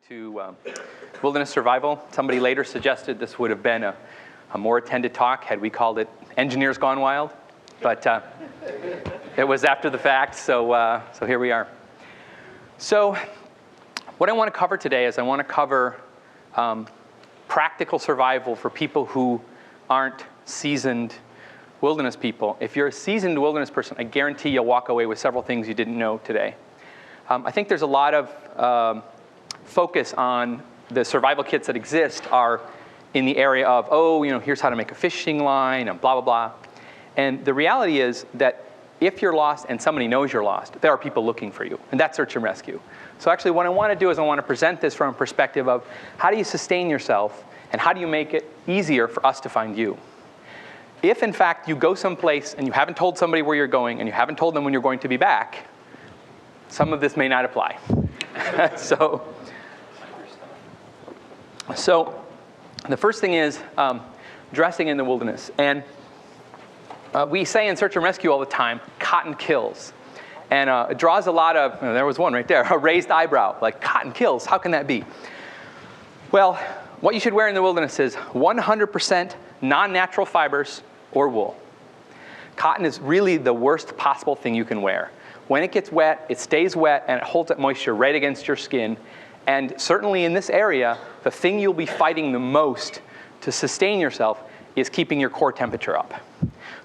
To wilderness survival. Somebody later suggested this would have been a more attended talk had we called it Engineers Gone Wild, but it was after the fact, so here we are. So what I want to cover today is I want to cover practical survival for people who aren't seasoned wilderness people. If you're a seasoned wilderness person, I guarantee you'll walk away with several things you didn't know today. I think there's a lot of focus on the survival kits that exist are in the area of, here's how to make a fishing line and blah, blah, blah. And the reality is that if you're lost and somebody knows you're lost, there are people looking for you, and that's search and rescue. So actually what I want to do is I want to present this from a perspective of how do you sustain yourself and how do you make it easier for us to find you. If in fact you go someplace and you haven't told somebody where you're going and you haven't told them when you're going to be back, some of this may not apply. So the first thing is dressing in the wilderness. And we say in search and rescue all the time, cotton kills. And it draws a lot of, there was one right there, a raised eyebrow, like cotton kills, how can that be? Well, what you should wear in the wilderness is 100% non-natural fibers or wool. Cotton is really the worst possible thing you can wear. When it gets wet, it stays wet and it holds that moisture right against your skin. And certainly in this area, the thing you'll be fighting the most to sustain yourself is keeping your core temperature up.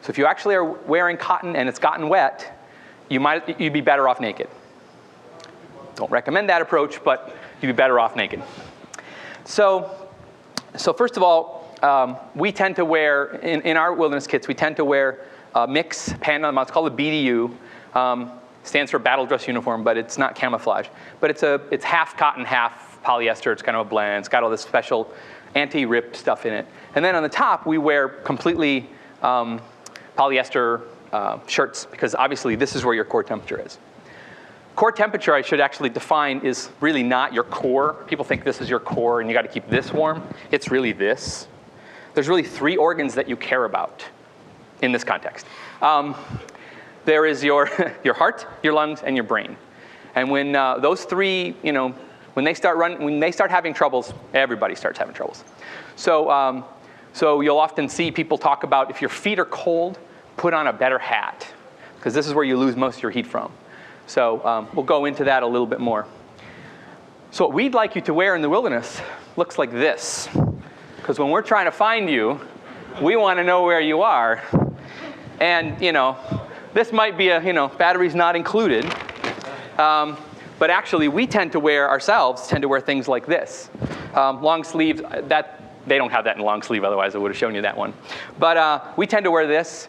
So if you actually are wearing cotton and it's gotten wet, you'd be better off naked. Don't recommend that approach, but you'd be better off naked. So first of all, we tend to wear, in our wilderness kits, we tend to wear a mix pant on the mouth. It's called a BDU. Stands for battle dress uniform, but it's not camouflage. But it's half cotton, half polyester. It's kind of a blend. It's got all this special anti-rip stuff in it. And then on the top, we wear completely polyester shirts, because obviously this is where your core temperature is. Core temperature, I should actually define, is really not your core. People think this is your core and you got to keep this warm. It's really this. There's really three organs that you care about in this context. There is your heart, your lungs, and your brain. And when those three, when they start having troubles, everybody starts having troubles. So you'll often see people talk about if your feet are cold, put on a better hat, because this is where you lose most of your heat from. So we'll go into that a little bit more. So what we'd like you to wear in the wilderness looks like this, because when we're trying to find you, we want to know where you are. And this might be batteries not included, but actually we tend to wear things like this. Long sleeves, they don't have that in long sleeve, otherwise I would have shown you that one. But we tend to wear this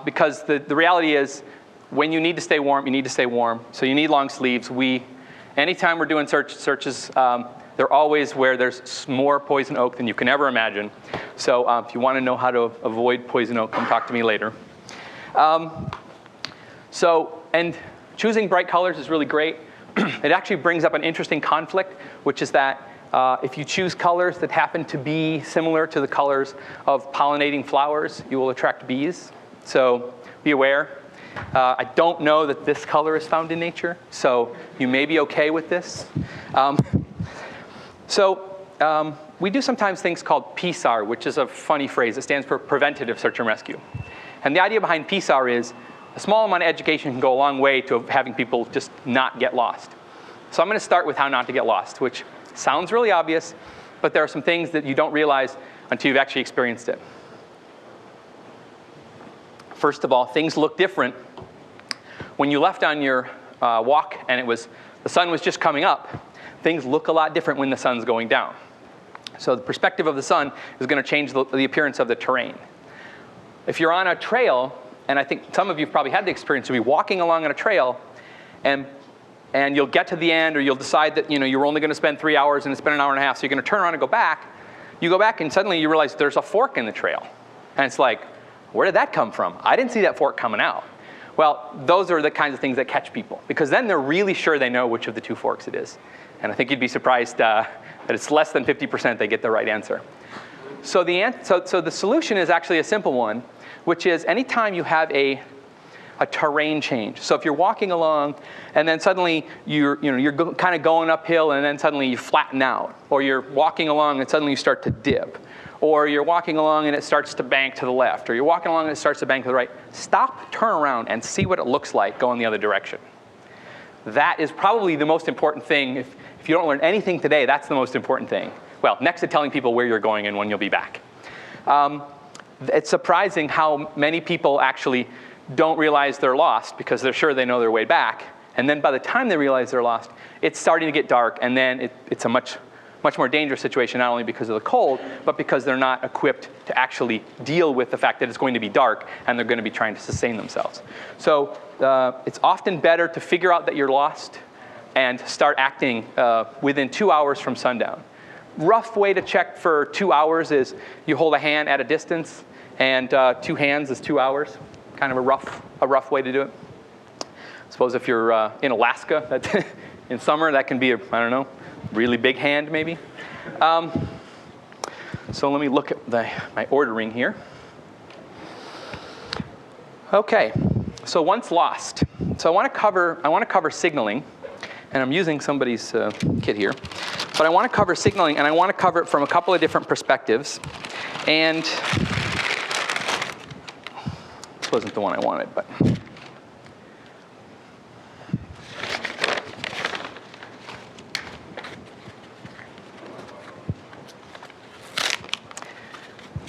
because the reality is when you need to stay warm, you need to stay warm. So you need long sleeves. Anytime we're doing searches, they're always where there's more poison oak than you can ever imagine. So if you want to know how to avoid poison oak, come talk to me later. And choosing bright colors is really great. It actually brings up an interesting conflict, which is that if you choose colors that happen to be similar to the colors of pollinating flowers, you will attract bees. So be aware. I don't know that this color is found in nature, so you may be okay with this. We do sometimes things called PSAR, which is a funny phrase. It stands for Preventative Search and Rescue. And the idea behind PSAR is a small amount of education can go a long way to having people just not get lost. So I'm going to start with how not to get lost, which sounds really obvious, but there are some things that you don't realize until you've actually experienced it. First of all, things look different. When you left on your walk and the sun was just coming up, things look a lot different when the sun's going down. So the perspective of the sun is going to change the appearance of the terrain. If you're on a trail, and I think some of you have probably had the experience of walking along on a trail, and you'll get to the end, or you'll decide that you're only going to spend 3 hours and it's been an hour and a half, so you're going to turn around and go back. You go back and suddenly you realize there's a fork in the trail. And it's like, where did that come from? I didn't see that fork coming out. Well, those are the kinds of things that catch people, because then they're really sure they know which of the two forks it is. And I think you'd be surprised that it's less than 50% they get the right answer. So the solution is actually a simple one, which is anytime you have a a terrain change. So if you're walking along and then suddenly you're kind of going uphill and then suddenly you flatten out, or you're walking along and suddenly you start to dip, or you're walking along and it starts to bank to the left, or you're walking along and it starts to bank to the right, stop, turn around, and see what it looks like going the other direction. That is probably the most important thing. If you don't learn anything today, that's the most important thing. Well, next to telling people where you're going and when you'll be back. It's surprising how many people actually don't realize they're lost because they're sure they know their way back. And then by the time they realize they're lost, it's starting to get dark, and then it's a much more dangerous situation, not only because of the cold, but because they're not equipped to actually deal with the fact that it's going to be dark and they're going to be trying to sustain themselves. So it's often better to figure out that you're lost and start acting within 2 hours from sundown. Rough way to check for 2 hours is you hold a hand at a distance, and 2 hands is 2 hours. Kind of a rough way to do it. Suppose if you're in Alaska, in summer, that can be I don't know, really big hand maybe. So let me look at my ordering here. Okay, so once lost. So I want to cover signaling, and I'm using somebody's kit here. But I want to cover signaling, and I want to cover it from a couple of different perspectives. And this wasn't the one I wanted, but.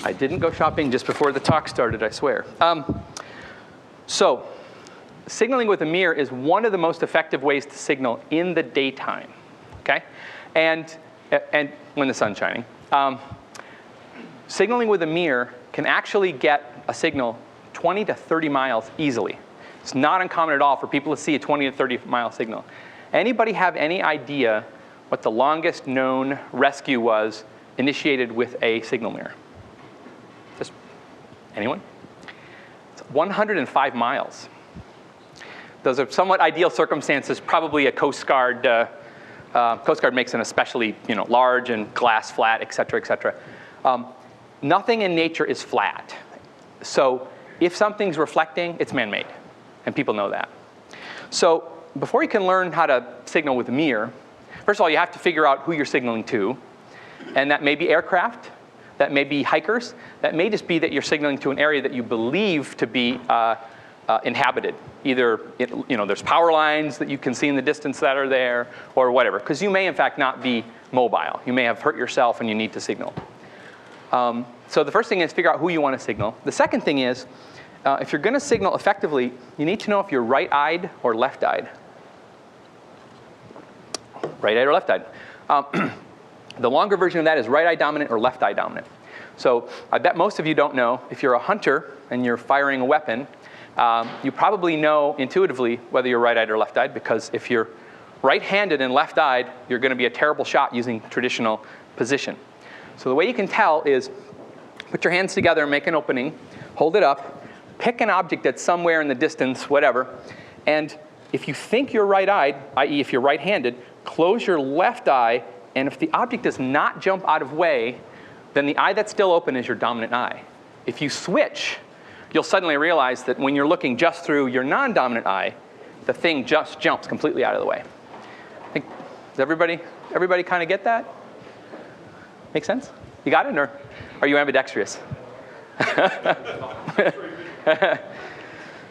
I didn't go shopping just before the talk started, I swear. So signaling with a mirror is one of the most effective ways to signal in the daytime, okay? And when the sun's shining. Signaling with a mirror can actually get a signal 20 to 30 miles easily. It's not uncommon at all for people to see a 20 to 30 mile signal. Anybody have any idea what the longest known rescue was initiated with a signal mirror? Just anyone? It's 105 miles. Those are somewhat ideal circumstances. Probably a Coast Guard. Coast Guard makes an especially large and glass flat, et cetera, et cetera. Nothing in nature is flat. So if something's reflecting, it's man-made. And people know that. So before you can learn how to signal with a mirror, first of all, you have to figure out who you're signaling to. And that may be aircraft. That may be hikers. That may just be that you're signaling to an area that you believe to be inhabited. Either there's power lines that you can see in the distance that are there, or whatever. Because you may, in fact, not be mobile. You may have hurt yourself and you need to signal. So the first thing is figure out who you want to signal. The second thing is, if you're going to signal effectively, you need to know if you're right-eyed or left-eyed. Right-eyed or left-eyed. The longer version of that is right-eye dominant or left-eye dominant. So I bet most of you don't know. If you're a hunter and you're firing a weapon, you probably know intuitively whether you're right-eyed or left-eyed, because if you're right-handed and left-eyed, you're going to be a terrible shot using traditional position. So the way you can tell is put your hands together and make an opening, hold it up, pick an object that's somewhere in the distance, whatever, and if you think you're right-eyed, i.e. if you're right-handed, close your left eye, and if the object does not jump out of way, then the eye that's still open is your dominant eye. If you switch, you'll suddenly realize that when you're looking just through your non-dominant eye, the thing just jumps completely out of the way. Does everybody kind of get that? Make sense? You got it, or are you ambidextrous?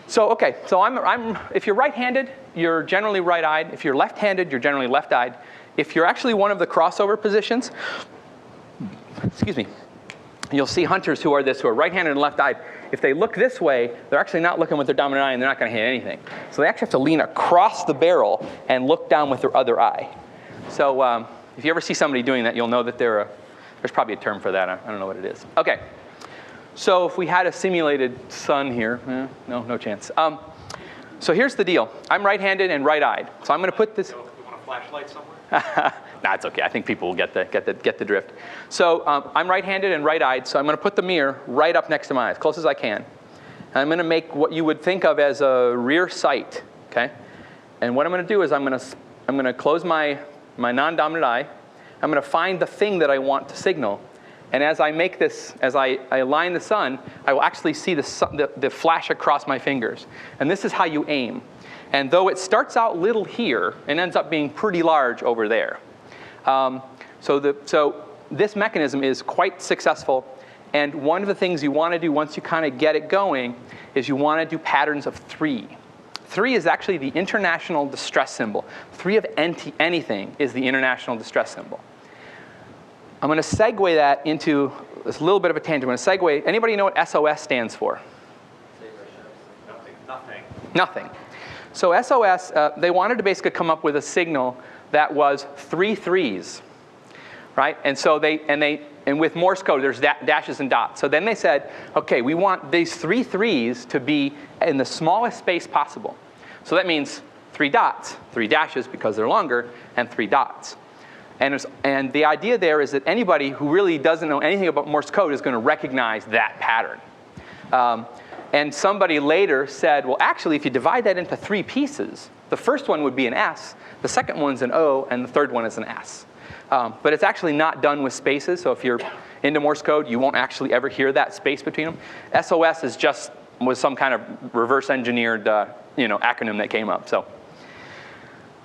So okay, so if you're right-handed, you're generally right-eyed. If you're left-handed, you're generally left-eyed. If you're actually one of the crossover positions, excuse me, you'll see hunters who are right-handed and left-eyed. If they look this way, they're actually not looking with their dominant eye, and they're not going to hit anything. So they actually have to lean across the barrel and look down with their other eye. So if you ever see somebody doing that, you'll know that there's probably a term for that. I don't know what it is. Okay. So if we had a simulated sun here, no chance. So here's the deal. I'm right-handed and right-eyed. So I'm going to put this. You want a flashlight somewhere? Nah, it's okay. I think people will get the drift. So I'm right-handed and right-eyed. So I'm going to put the mirror right up next to my eye, as close as I can. And I'm going to make what you would think of as a rear sight. Okay. And what I'm going to do is I'm going to close my non-dominant eye. I'm going to find the thing that I want to signal. And as I make this, as I align the sun, I will actually see the flash across my fingers. And this is how you aim. And though it starts out little here, it ends up being pretty large over there. So this mechanism is quite successful. And one of the things you want to do once you kind of get it going is you want to do patterns of 3. 3 is actually the international distress symbol. 3 of anything is the international distress symbol. I'm going to segue that into this little bit of a tangent. I'm going to segue. Anybody know what SOS stands for? Nothing. Nothing. So SOS, they wanted to basically come up with a signal that was 3 threes, right? And so and with Morse code, there's dashes and dots. So then they said, okay, we want these 3 threes to be in the smallest space possible. So that means 3 dots, 3 dashes because they're longer, and 3 dots. And the idea there is that anybody who really doesn't know anything about Morse code is going to recognize that pattern. And somebody later said, well, actually, if you divide that into 3 pieces, the first one would be an S, the second one's an O, and the third one is an S. But it's actually not done with spaces, so if you're into Morse code, you won't actually ever hear that space between them. SOS was some kind of reverse engineered acronym that came up.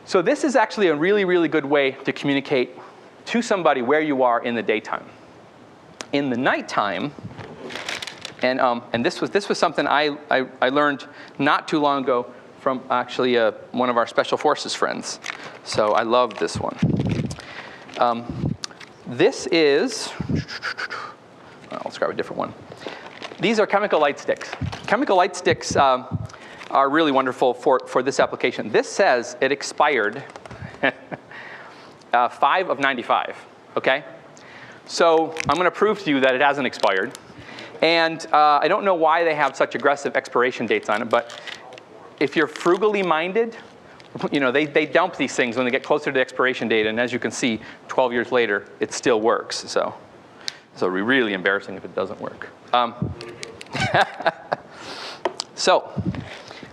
So this is actually a really, really good way to communicate to somebody where you are in the daytime. In the nighttime, and this was something I learned not too long ago from actually one of our special forces friends. So I love this one. This is, let's grab a different one. These are chemical light sticks. Chemical light sticks are really wonderful for this application. This says it expired 5 of 95, okay? So I'm going to prove to you that it hasn't expired. And I don't know why they have such aggressive expiration dates on it, but if you're frugally minded, they dump these things when they get closer to the expiration date, and as you can see, 12 years later, it still works. So it'd be really embarrassing if it doesn't work. So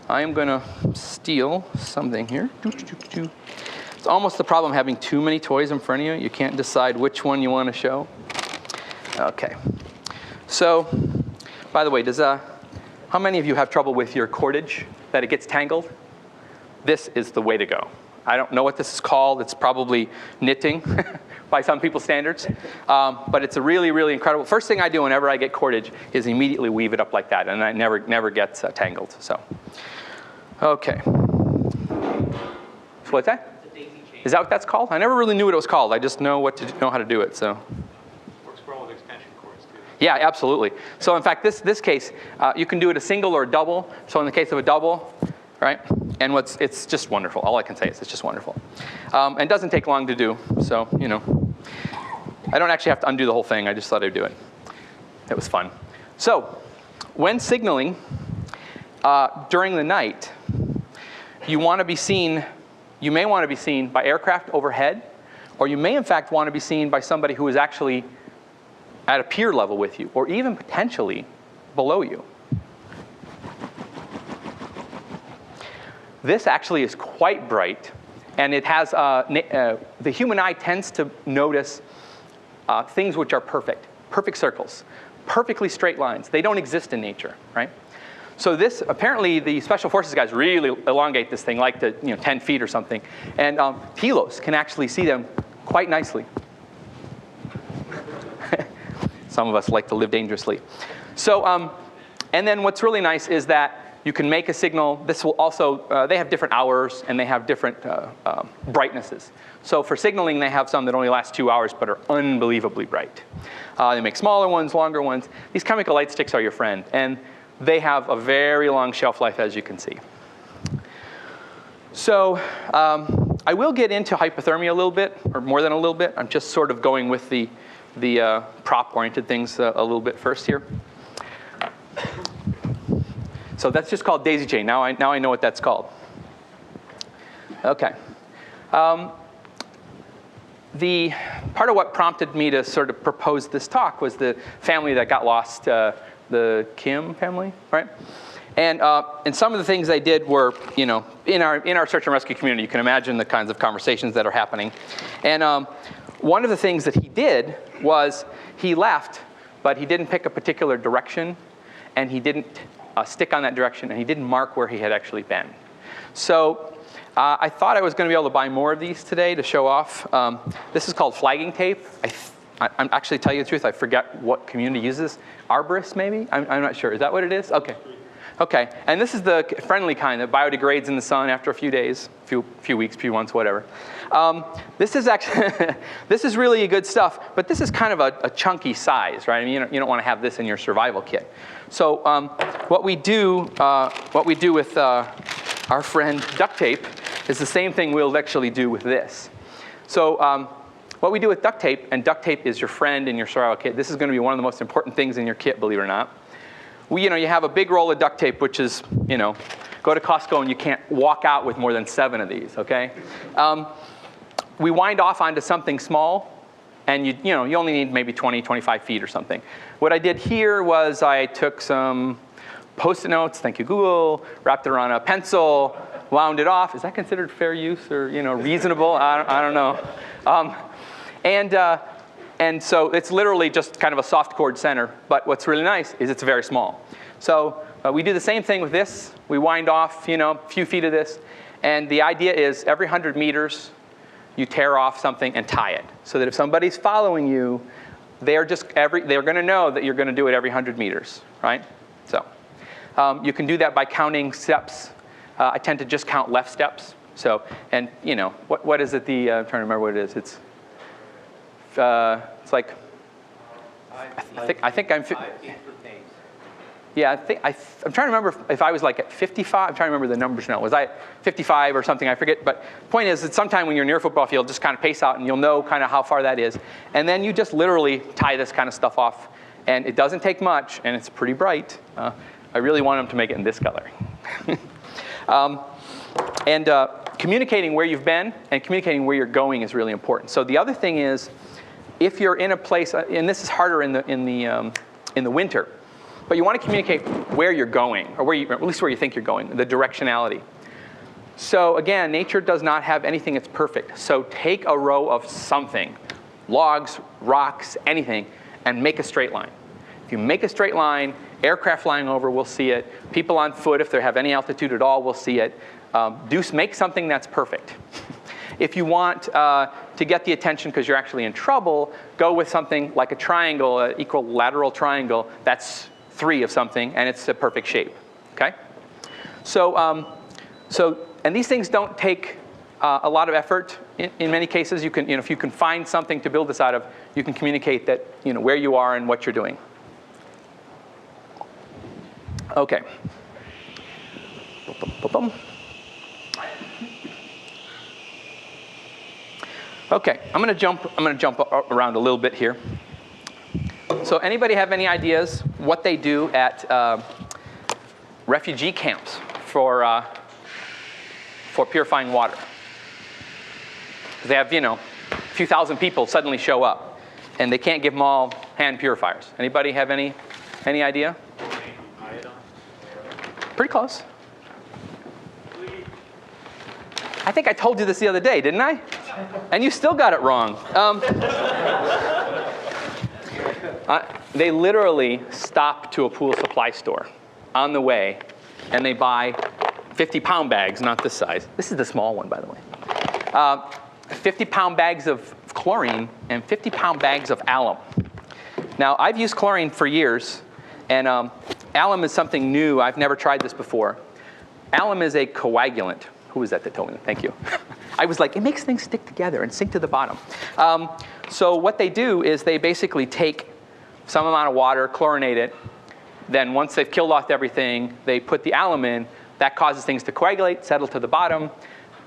I am going to steal something here. It's almost the problem having too many toys in front of you. You can't decide which one you want to show. Okay. So, by the way, how many of you have trouble with your cordage, that it gets tangled? This is the way to go. I don't know what this is called. It's probably knitting by some people's standards. But it's a really, really incredible. First thing I do whenever I get cordage is immediately weave it up like that, and it never gets tangled. So, okay. So what's that? It's a daisy chain. Is that what that's called? I never really knew what it was called. I just know how to do it. So. Works well with extension cords too. Yeah, absolutely. So in fact, this case, you can do it a single or a double. So in the case of a double, right? And it's just wonderful. All I can say is it's just wonderful. And it doesn't take long to do. So, I don't actually have to undo the whole thing. I just thought I'd do it. It was fun. So when signaling during the night, you may want to be seen by aircraft overhead, or you may in fact want to be seen by somebody who is actually at a peer level with you, or even potentially below you. This actually is quite bright, and it has, the human eye tends to notice things which are perfect circles, perfectly straight lines. They don't exist in nature, right? So this, apparently the special forces guys really elongate this thing like to 10 feet or something, and helos can actually see them quite nicely. Some of us like to live dangerously. So, and then what's really nice is that you can make a signal. This will also, they have different hours and they have different brightnesses. So for signaling, they have some that only last 2 hours but are unbelievably bright. They make smaller ones, longer ones. These chemical light sticks are your friend, and they have a very long shelf life, as you can see. So I will get into hypothermia a little bit, or more than a little bit. I'm just sort of going with the prop-oriented things a little bit first here. So that's just called daisy chain. Now I know what that's called. Okay. The part of what prompted me to sort of propose this talk was the family that got lost, the Kim family, right? And some of the things they did were, in our search and rescue community, you can imagine the kinds of conversations that are happening. And one of the things that he did was he left, but he didn't pick a particular direction, and he didn't stick on that direction, and he didn't mark where he had actually been. So I thought I was going to be able to buy more of these today to show off. This is called flagging tape. I'm actually, tell you the truth, I forget what community uses. Arborist, maybe? I'm not sure. Is that what it is? Okay. Okay, and this is the friendly kind that biodegrades in the sun after a few days, few weeks, few months, whatever. This is actually, this is really good stuff, but this is kind of a chunky size, right? I mean, you don't want to have this in your survival kit. So what we do with our friend duct tape is the same thing we'll actually do with this. So what we do with duct tape, and duct tape is your friend in your survival kit. This is going to be one of the most important things in your kit, believe it or not. You have a big roll of duct tape, which is, go to Costco and you can't walk out with more than 7 of these, okay? We wind off onto something small, and you only need maybe 20, 25 feet or something. What I did here was I took some Post-it notes, thank you Google, wrapped it around a pencil, wound it off. Is that considered fair use or reasonable? I don't know. And so it's literally just kind of a soft cord center. But what's really nice is it's very small. So we do the same thing with this. We wind off a few feet of this. And the idea is every 100 meters, you tear off something and tie it. So that if somebody's following you, they're going to know that you're going to do it every 100 meters, right? So you can do that by counting steps. I tend to just count left steps. So, and what is it? I'm trying to remember what it is. It's like, I think I'm. Yeah, I'm trying to remember if I was like at 55. I'm trying to remember the numbers now. Was I at 55 or something? I forget. But the point is that sometime when you're near a football field, just kind of pace out, and you'll know kind of how far that is. And then you just literally tie this kind of stuff off, and it doesn't take much, and it's pretty bright. I really want them to make it in this color. Communicating where you've been and communicating where you're going is really important. So the other thing is, if you're in a place, and this is harder in the winter, but you want to communicate where you're going, or at least where you think you're going, the directionality. So again, nature does not have anything that's perfect. So take a row of something, logs, rocks, anything, and make a straight line. If you make a straight line, aircraft flying over will see it. People on foot, if they have any altitude at all, will see it. Make something that's perfect. If you want to get the attention because you're actually in trouble, go with something like a triangle, an equilateral triangle. That's 3 of something, and it's a perfect shape. Okay? So and these things don't take a lot of effort. In many cases, you can, if you can find something to build this out of, you can communicate that, where you are and what you're doing. Okay. Okay, I'm going to jump around a little bit here. So anybody have any ideas what they do at refugee camps for purifying water? They have, a few thousand people suddenly show up, and they can't give them all hand purifiers. Anybody have any idea? Pretty close. I think I told you this the other day, didn't I? And you still got it wrong. They literally stop to a pool supply store on the way, and they buy 50-pound bags, not this size. This is the small one, by the way. 50-pound bags of chlorine and 50-pound bags of alum. Now, I've used chlorine for years, and alum is something new. I've never tried this before. Alum is a coagulant. Who was that told me? Thank you. I was like, it makes things stick together and sink to the bottom. So what they do is they basically take some amount of water, chlorinate it. Then once they've killed off everything, they put the alum in. That causes things to coagulate, settle to the bottom.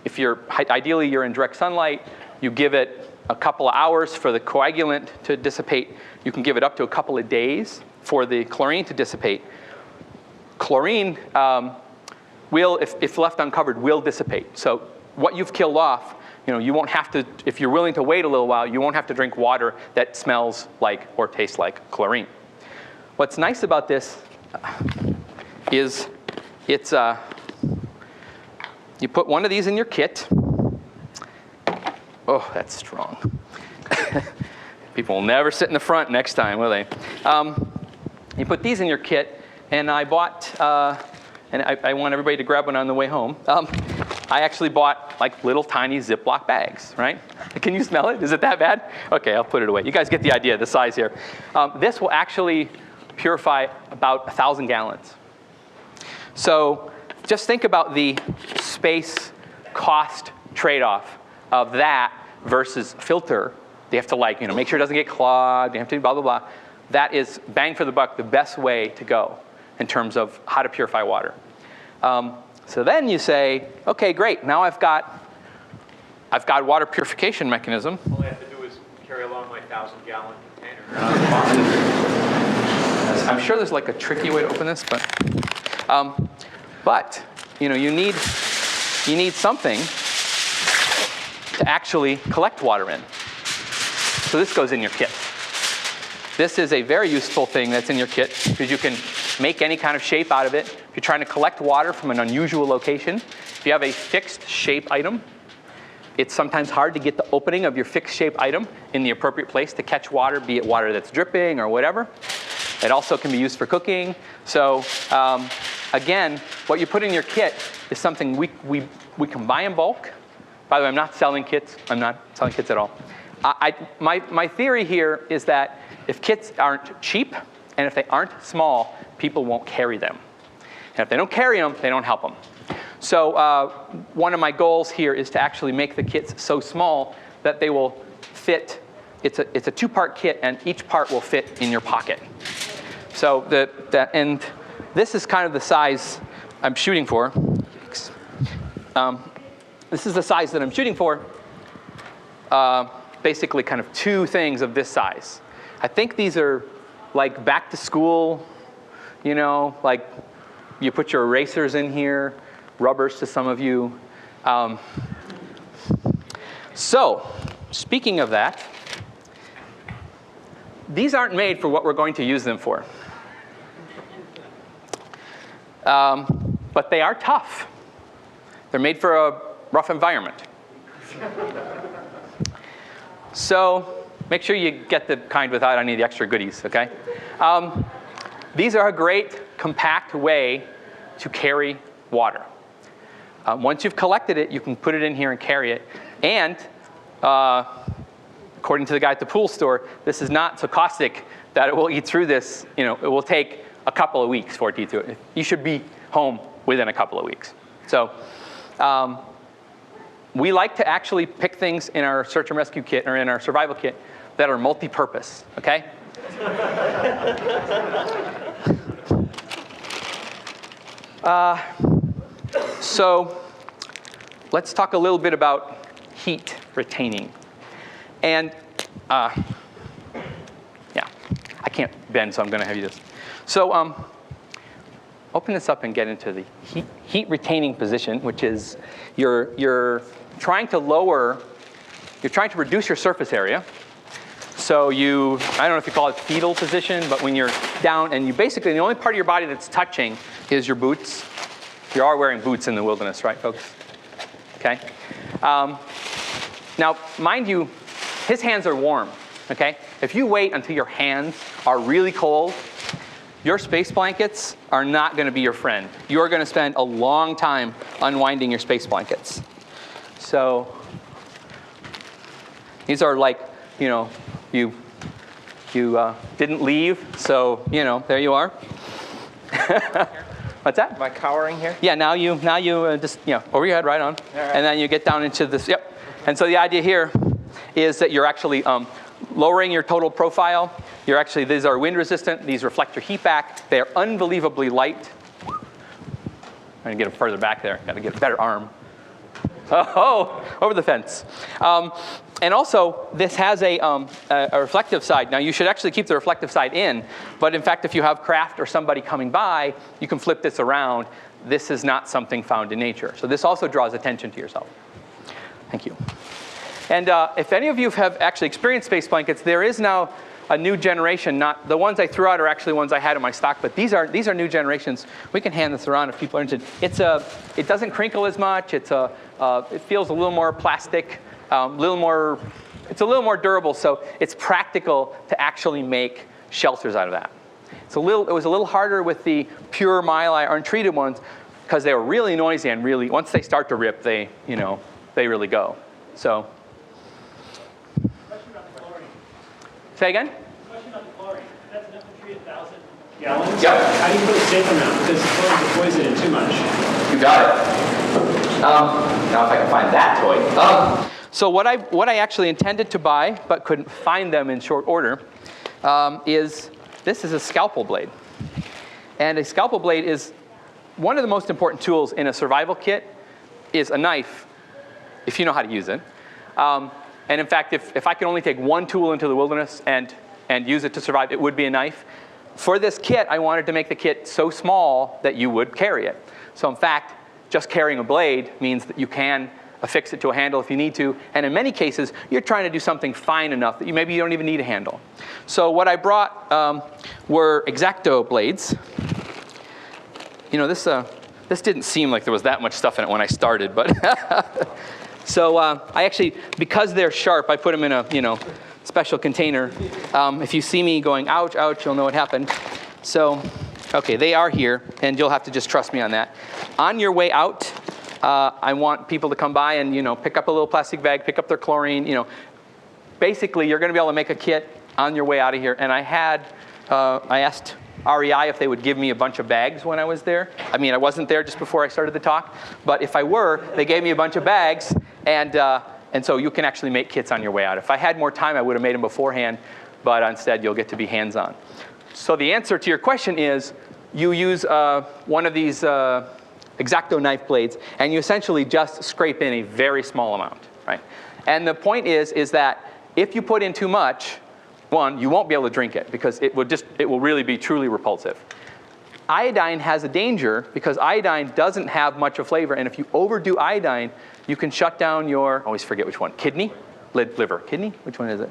If ideally you're in direct sunlight, you give it a couple of hours for the coagulant to dissipate. You can give it up to a couple of days for the chlorine to dissipate. Chlorine if left uncovered, will dissipate. So what you've killed off, you won't have to, if you're willing to wait a little while, you won't have to drink water that smells like or tastes like chlorine. What's nice about this is it's, you put one of these in your kit. Oh, that's strong. People will never sit in the front next time, will they? You put these in your kit, and I bought, and I want everybody to grab one on the way home. I actually bought like little tiny Ziploc bags, right? Can you smell it? Is it that bad? Okay, I'll put it away. You guys get the idea, the size here. This will actually purify about 1,000 gallons. So just think about the space cost trade-off of that versus filter. They have to make sure it doesn't get clogged. They have to blah, blah, blah. That is bang for the buck, the best way to go in terms of how to purify water. So then you say, okay, great. Now I've got water purification mechanism. All I have to do is carry along my 1,000-gallon container. I'm sure there's like a tricky way to open this, but you need something to actually collect water in. So this goes in your kit. This is a very useful thing that's in your kit because you can make any kind of shape out of it. If you're trying to collect water from an unusual location, if you have a fixed shape item, it's sometimes hard to get the opening of your fixed shape item in the appropriate place to catch water, be it water that's dripping or whatever. It also can be used for cooking. So again, what you put in your kit is something we can buy in bulk. By the way, I'm not selling kits. I'm not selling kits at all. My theory here is that if kits aren't cheap and if they aren't small, people won't carry them. And if they don't carry them, they don't help them. So one of my goals here is to actually make the kits so small that they will fit. It's a two-part kit, and each part will fit in your pocket. So and this is kind of the size I'm shooting for. This is the size that I'm shooting for. Basically, kind of two things of this size. I think these are like back to school. Like you put your erasers in here, rubbers to some of you. So, speaking of that, these aren't made for what we're going to use them for. But they are tough. They're made for a rough environment. So make sure you get the kind without any of the extra goodies, okay? These are a great, compact way to carry water. Once you've collected it, you can put it in here and carry it. And according to the guy at the pool store, this is not so caustic that it will eat through this. It will take a couple of weeks for it to eat through it. You should be home within a couple of weeks. So we like to actually pick things in our search and rescue kit or in our survival kit that are multi-purpose, okay? So let's talk a little bit about heat retaining. And yeah, I can't bend, so I'm going to have you this. So open this up and get into the heat retaining position, which is you're trying to reduce your surface area. So I don't know if you call it fetal position, but when you're down and you basically, the only part of your body that's touching is your boots. You are wearing boots in the wilderness, right, folks? Okay. Now, mind you, his hands are warm, okay? If you wait until your hands are really cold, your space blankets are not going to be your friend. You are going to spend a long time unwinding your space blankets. So these are like, you didn't leave, so there you are. What's that? Am I cowering here? Yeah. Now you just over your head, right on, right. And then you get down into this. Yep. And so the idea here is that you're actually lowering your total profile. These are wind resistant. These reflect your heat back. They are unbelievably light. I'm going to get it further back there. Got to get a better arm. Oh, over the fence. And also, this has a reflective side. Now, you should actually keep the reflective side in. But in fact, if you have craft or somebody coming by, you can flip this around. This is not something found in nature. So this also draws attention to yourself. Thank you. And if any of you have actually experienced space blankets, there is now a new generation. Not the ones I threw out are actually ones I had in my stock, but these are new generations. We can hand this around if people are interested. It doesn't crinkle as much. It feels a little more plastic, a little more it's a little more durable, so it's practical to actually make shelters out of that. It was a little harder with the pure mylar untreated ones because they were really noisy and really, once they start to rip, they really go. So. Question about the chlorine. Say again? Question about the chlorine. That's enough to treat 1,000 gallons? Yep. How do you put a safe amount? Because chlorine is poison in too much. You got it. Now if I can find that toy. So what I actually intended to buy, but couldn't find them in short order, this is a scalpel blade. And a scalpel blade is one of the most important tools in a survival kit is a knife, if you know how to use it. And in fact, if I could only take one tool into the wilderness and use it to survive, it would be a knife. For this kit, I wanted to make the kit so small that you would carry it. So in fact, just carrying a blade means that you can affix it to a handle if you need to. And in many cases, you're trying to do something fine enough that maybe you don't even need a handle. So what I brought were X-Acto blades. You know, this didn't seem like there was that much stuff in it when I started, but so I actually, because they're sharp, I put them in a special container. If you see me going ouch, ouch, you'll know what happened. So, okay, they are here, and you'll have to just trust me on that. On your way out, I want people to come by and pick up a little plastic bag, pick up their chlorine. Basically, you're going to be able to make a kit on your way out of here. And I asked REI if they would give me a bunch of bags when I was there. I mean, I wasn't there just before I started the talk, but if I were, they gave me a bunch of bags, and so you can actually make kits on your way out. If I had more time, I would have made them beforehand, but instead, you'll get to be hands-on. So the answer to your question is, you use one of these X-Acto knife blades, and you essentially just scrape in a very small amount, right? And the point is that if you put in too much, one, you won't be able to drink it because it will really be truly repulsive. Iodine has a danger because iodine doesn't have much of flavor, and if you overdo iodine, you can shut down your, I always forget which one, kidney? Liver, kidney? Which one is it?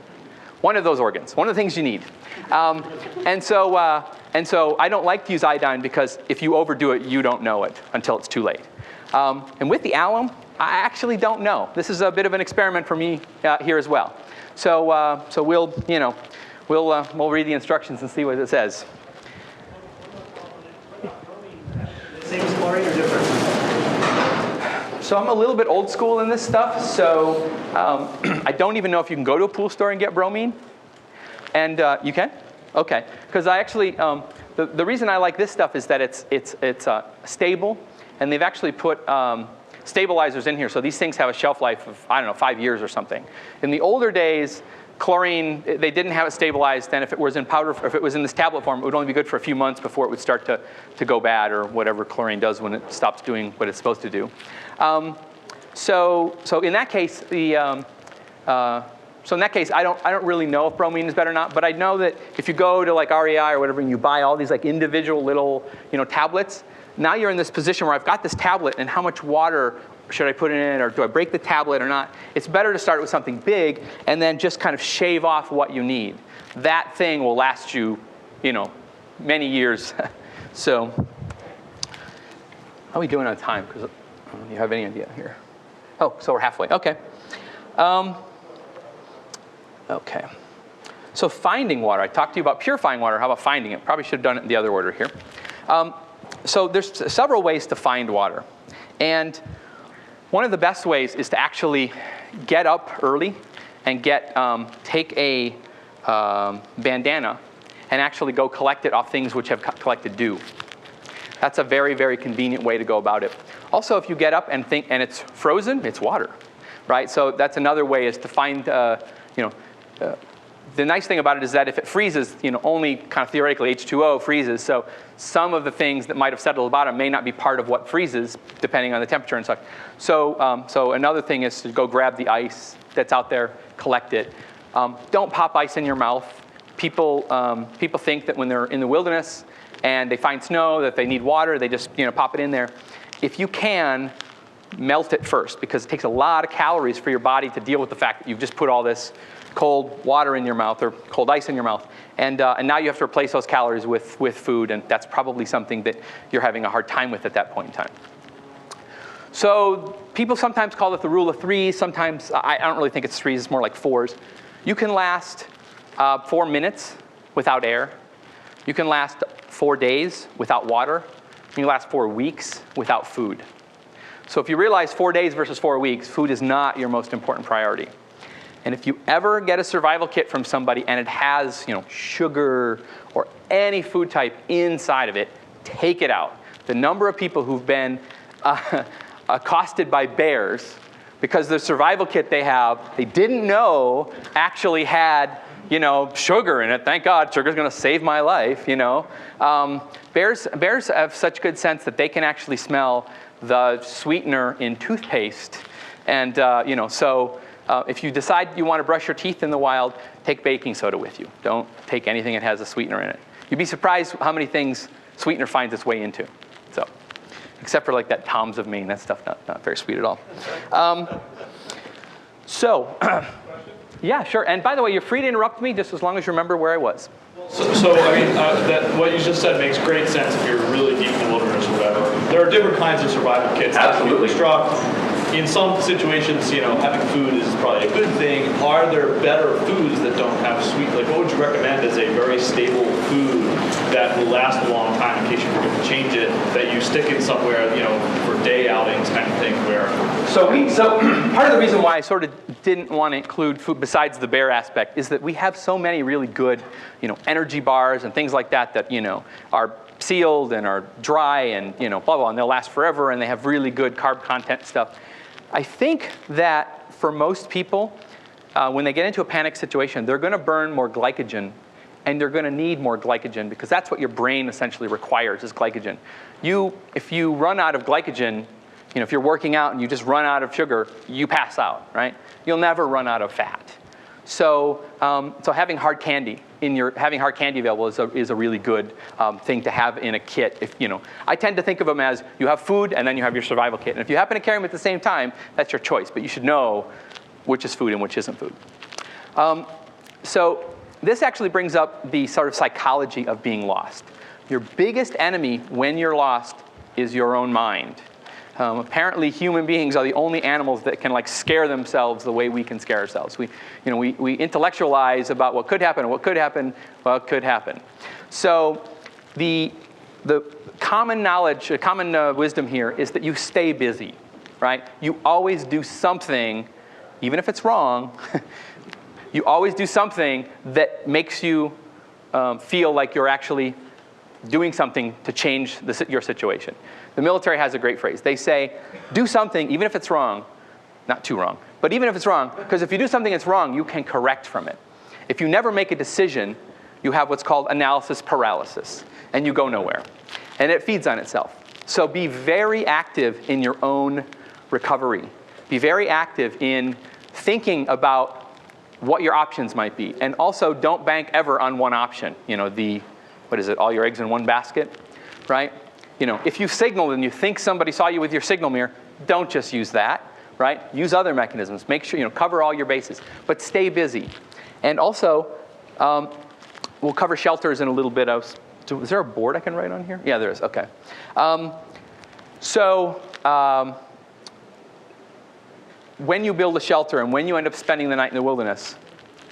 One of those organs, one of the things you need. And so I don't like to use iodine because if you overdo it, you don't know it until it's too late. And with the alum, I actually don't know. This is a bit of an experiment for me here as well. So we'll read the instructions and see what it says. Same as chlorine or different? So I'm a little bit old school in this stuff. So I don't even know if you can go to a pool store and get bromine. And you can? Okay. Because I actually, the reason I like this stuff is that it's stable, and they've actually put stabilizers in here. So these things have a shelf life of, I don't know, 5 years or something. In the older days, chlorine, they didn't have it stabilized, and if it was in powder, if it was in this tablet form, it would only be good for a few months before it would start to go bad, or whatever chlorine does when it stops doing what it's supposed to do. So in that case, I don't really know if bromine is better or not, but I know that if you go to like REI or whatever and you buy all these like individual little tablets, now you're in this position where I've got this tablet and how much water should I put in it, or do I break the tablet or not? It's better to start with something big and then just kind of shave off what you need. That thing will last you, many years. So, how are we doing on time? Because do you have any idea here? Oh, so we're halfway. Okay. Okay. So finding water. I talked to you about purifying water. How about finding it? Probably should have done it in the other order here. So there's several ways to find water. And one of the best ways is to actually get up early and take a bandana and actually go collect it off things which have collected dew. That's a very, very convenient way to go about it. Also, if you get up and it's frozen, it's water, right? So that's another way is to find, the nice thing about it is that if it freezes, only kind of theoretically H2O freezes. So some of the things that might have settled at the bottom may not be part of what freezes, depending on the temperature and such. So another thing is to go grab the ice that's out there, collect it. Don't pop ice in your mouth. People think that when they're in the wilderness and they find snow that they need water, they just pop it in there. If you can, melt it first, because it takes a lot of calories for your body to deal with the fact that you've just put all this cold water in your mouth or cold ice in your mouth. And now you have to replace those calories with food, and that's probably something that you're having a hard time with at that point in time. So people sometimes call it the rule of threes. Sometimes, I don't really think it's threes, it's more like fours. You can last 4 minutes without air. You can last 4 days without water. You can last 4 weeks without food. So if you realize 4 days versus 4 weeks, food is not your most important priority. And if you ever get a survival kit from somebody and it has, sugar or any food type inside of it, take it out. The number of people who've been accosted by bears because the survival kit they have, they didn't know actually had, sugar in it. Thank God, sugar's going to save my life. Bears have such good sense that they can actually smell the sweetener in toothpaste, and so. If you decide you want to brush your teeth in the wild, take baking soda with you. Don't take anything that has a sweetener in it. You'd be surprised how many things sweetener finds its way into. So, except for like that Tom's of Maine, that stuff not very sweet at all. Yeah, sure. And by the way, you're free to interrupt me just as long as you remember where I was. What you just said makes great sense if you're really deep in the wilderness or whatever. There are different kinds of survival kits that can be struck. In some situations, having food is probably a good thing. Are there better foods that don't have sweet? Like, what would you recommend as a very stable food that will last a long time in case you forget to change it, that you stick in somewhere, for day outings kind of thing where... So part of the reason why I sort of didn't want to include food besides the bear aspect is that we have so many really good, energy bars and things like that are sealed and are dry and, blah, blah, and they'll last forever and they have really good carb content stuff. I think that for most people, when they get into a panic situation, they're going to burn more glycogen, and they're going to need more glycogen because that's what your brain essentially requires is glycogen. If you run out of glycogen, if you're working out and you just run out of sugar, you pass out, right? You'll never run out of fat. So having hard candy available is a really good thing to have in a kit. I tend to think of them as you have food and then you have your survival kit. And if you happen to carry them at the same time, that's your choice. But you should know which is food and which isn't food. So this actually brings up the sort of psychology of being lost. Your biggest enemy when you're lost is your own mind. Apparently, human beings are the only animals that can scare themselves the way we can scare ourselves. We intellectualize about what could happen, what could happen, what could happen. So the common knowledge, common wisdom here is that you stay busy, right? You always do something, even if it's wrong. You always do something that makes you feel like you're actually doing something to change your situation. The military has a great phrase. They say, do something, even if it's wrong, not too wrong, but even if it's wrong, because if you do something that's wrong, you can correct from it. If you never make a decision, you have what's called analysis paralysis, and you go nowhere. And it feeds on itself. So be very active in your own recovery. Be very active in thinking about what your options might be. And also, don't bank ever on one option. All your eggs in one basket, right? If you signaled and you think somebody saw you with your signal mirror, don't just use that, right? Use other mechanisms. Make sure, cover all your bases. But stay busy. And also, we'll cover shelters in a little bit. Is there a board I can write on here? Yeah, there is. Okay. When you build a shelter and when you end up spending the night in the wilderness,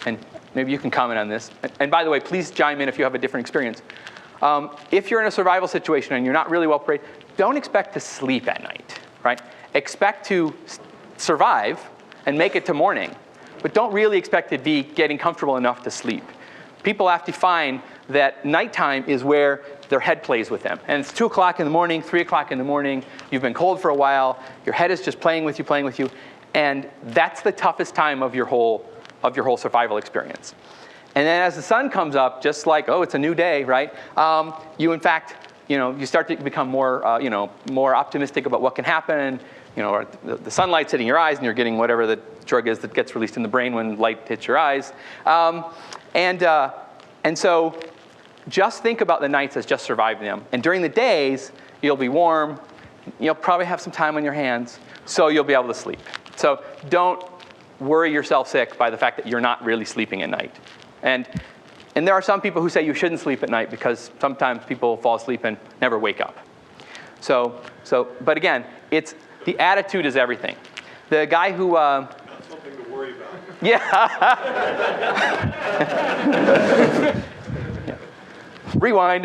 and maybe you can comment on this. And by the way, please chime in if you have a different experience. If you're in a survival situation and you're not really well prepared, don't expect to sleep at night, right? Expect to survive and make it to morning, but don't really expect to be getting comfortable enough to sleep. People have to find that nighttime is where their head plays with them. And it's 2 o'clock in the morning, 3 o'clock in the morning, you've been cold for a while, your head is just playing with you, and that's the toughest time of your whole survival experience. And then as the sun comes up, just like, oh, it's a new day, right? You in fact, you start to become more, more optimistic about what can happen. Or the sunlight's hitting your eyes and you're getting whatever the drug is that gets released in the brain when light hits your eyes. And so just think about the nights as just surviving them. And during the days, you'll be warm. You'll probably have some time on your hands, so you'll be able to sleep. So don't worry yourself sick by the fact that you're not really sleeping at night. And there are some people who say you shouldn't sleep at night because sometimes people fall asleep and never wake up. But again, the attitude is everything. The guy who, That's something to worry about. yeah. Rewind.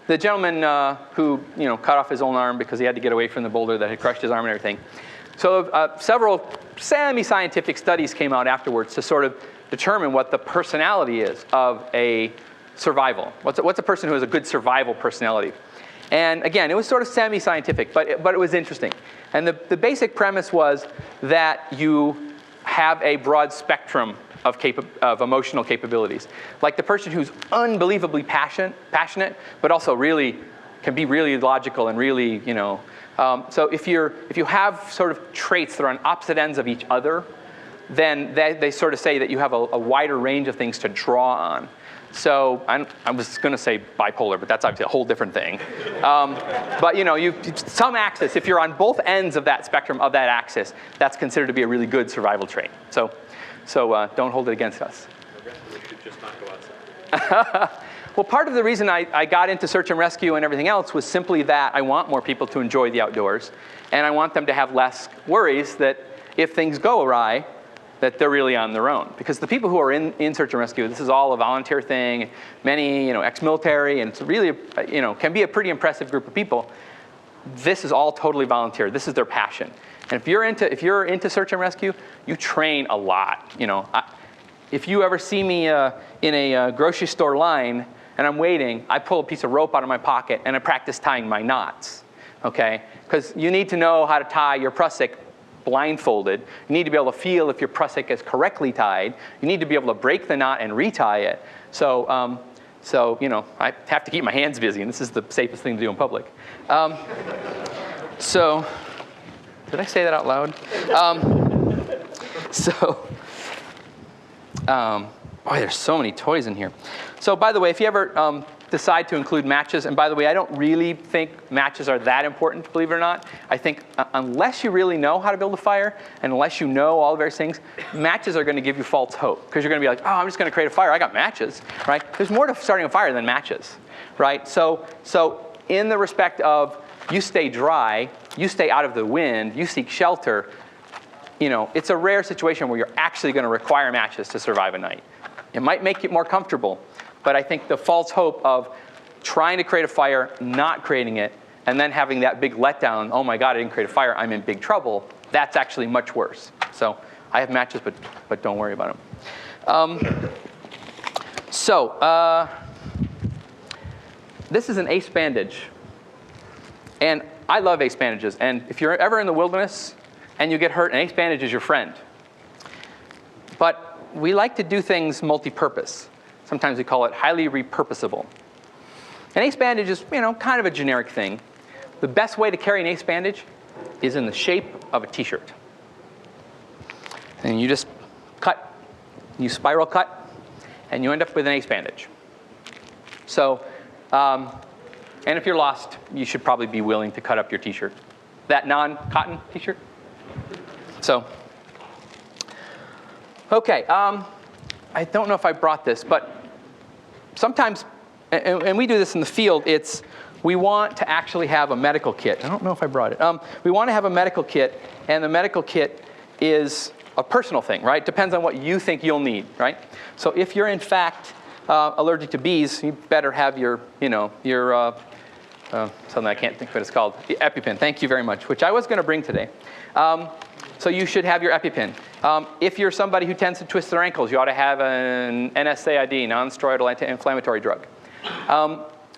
The gentleman who cut off his own arm because he had to get away from the boulder that had crushed his arm and everything. So several semi-scientific studies came out afterwards to sort of determine what the personality is of a survival. What's a person who has a good survival personality? And again, it was sort of semi-scientific, but it was interesting. And the basic premise was that you have a broad spectrum of emotional capabilities. Like the person who's unbelievably passionate, but also really can be really logical and really, so if you have sort of traits that are on opposite ends of each other, then they sort of say that you have a wider range of things to draw on. So I was going to say bipolar, but that's obviously a whole different thing. But some axis, if you're on both ends of that spectrum of that axis, that's considered to be a really good survival trait. So don't hold it against us. The rest of us should just not go outside. Well, part of the reason I got into search and rescue and everything else was simply that I want more people to enjoy the outdoors, and I want them to have less worries that if things go awry, that they're really on their own. Because the people who are in search and rescue, this is all a volunteer thing, many ex-military, and it's really can be a pretty impressive group of people. This is all totally volunteer. This is their passion. And if you're into search and rescue, you train a lot. If you ever see me in a grocery store line and I'm waiting, I pull a piece of rope out of my pocket and I practice tying my knots. Okay? Because you need to know how to tie your prusik blindfolded. You need to be able to feel if your prusik is correctly tied. You need to be able to break the knot and retie it. So I have to keep my hands busy, and this is the safest thing to do in public. Did I say that out loud? Boy, there's so many toys in here. So by the way, if you ever decide to include matches, and by the way, I don't really think matches are that important, believe it or not. I think unless you really know how to build a fire, and unless you know all the various things, matches are going to give you false hope. Because you're going to be like, oh, I'm just going to create a fire. I got matches, right? There's more to starting a fire than matches, right? So in the respect of you stay dry, you stay out of the wind, you seek shelter, it's a rare situation where you're actually going to require matches to survive a night. It might make you more comfortable, but I think the false hope of trying to create a fire, not creating it, and then having that big letdown, oh my God, I didn't create a fire, I'm in big trouble, that's actually much worse. So I have matches, but don't worry about them. This is an ace bandage. And I love ace bandages. And if you're ever in the wilderness and you get hurt, an ace bandage is your friend. But we like to do things multi-purpose. Sometimes we call it highly repurposable. An ace bandage is, kind of a generic thing. The best way to carry an ace bandage is in the shape of a t-shirt. And you just cut, you spiral cut, and you end up with an ace bandage. So, and if you're lost, you should probably be willing to cut up your t-shirt. That non-cotton t-shirt. So, okay, I don't know if I brought this, but sometimes, and we do this in the field, we want to actually have a medical kit. I don't know if I brought it. We want to have a medical kit, and the medical kit is a personal thing, right? Depends on what you think you'll need, right? So if you're in fact allergic to bees, you better have your something I can't think of what it's called, the EpiPen. Thank you very much, which I was going to bring today. So you should have your EpiPen. If you're somebody who tends to twist their ankles, you ought to have an NSAID, non-steroidal anti-inflammatory drug.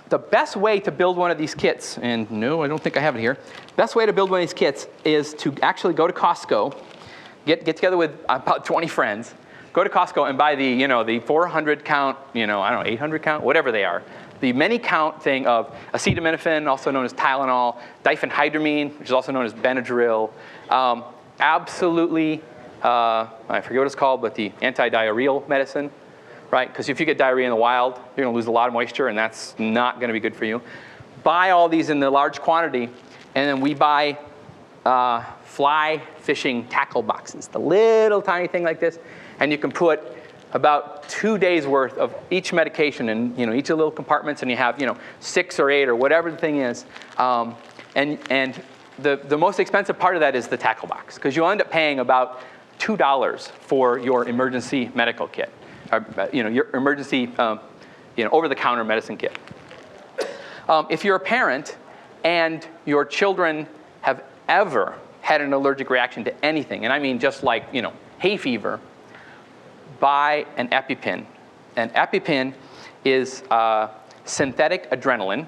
The best way to build one of these kits, and no, I don't think I have it here. Best way to build one of these kits is to actually go to Costco, get together with about 20 friends, go to Costco and buy the 400 count, 800 count, whatever they are. The many count thing of acetaminophen, also known as Tylenol, diphenhydramine, which is also known as Benadryl, absolutely, I forget what it's called, but the anti-diarrheal medicine, right? Because if you get diarrhea in the wild, you're going to lose a lot of moisture, and that's not going to be good for you. Buy all these in the large quantity, and then we buy fly fishing tackle boxes, the little tiny thing like this, and you can put about 2 days worth of each medication in each of the little compartments, and you have 6 or 8 or whatever the thing is. And the most expensive part of that is the tackle box, because you'll end up paying about $2 for your emergency medical kit, or, your emergency over-the-counter medicine kit. If you're a parent and your children have ever had an allergic reaction to anything, and I mean just like hay fever, buy an EpiPen. An EpiPen is synthetic adrenaline.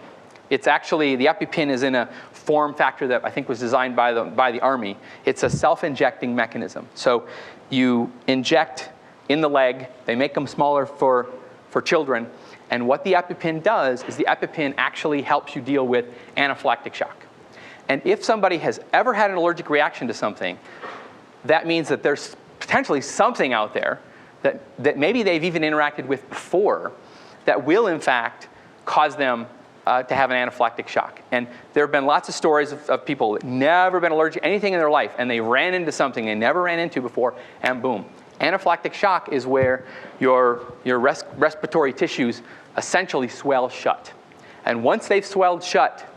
It's actually, the EpiPen is in a form factor that I think was designed by the Army. It's a self-injecting mechanism. So you inject in the leg. They make them smaller for children. And what the EpiPen does is the EpiPen actually helps you deal with anaphylactic shock. And if somebody has ever had an allergic reaction to something, that means that there's potentially something out there that maybe they've even interacted with before that will, in fact, cause them to have an anaphylactic shock. And there have been lots of stories of people that never been allergic to anything in their life, and they ran into something they never ran into before, and boom. Anaphylactic shock is where your respiratory tissues essentially swell shut. And once they've swelled shut,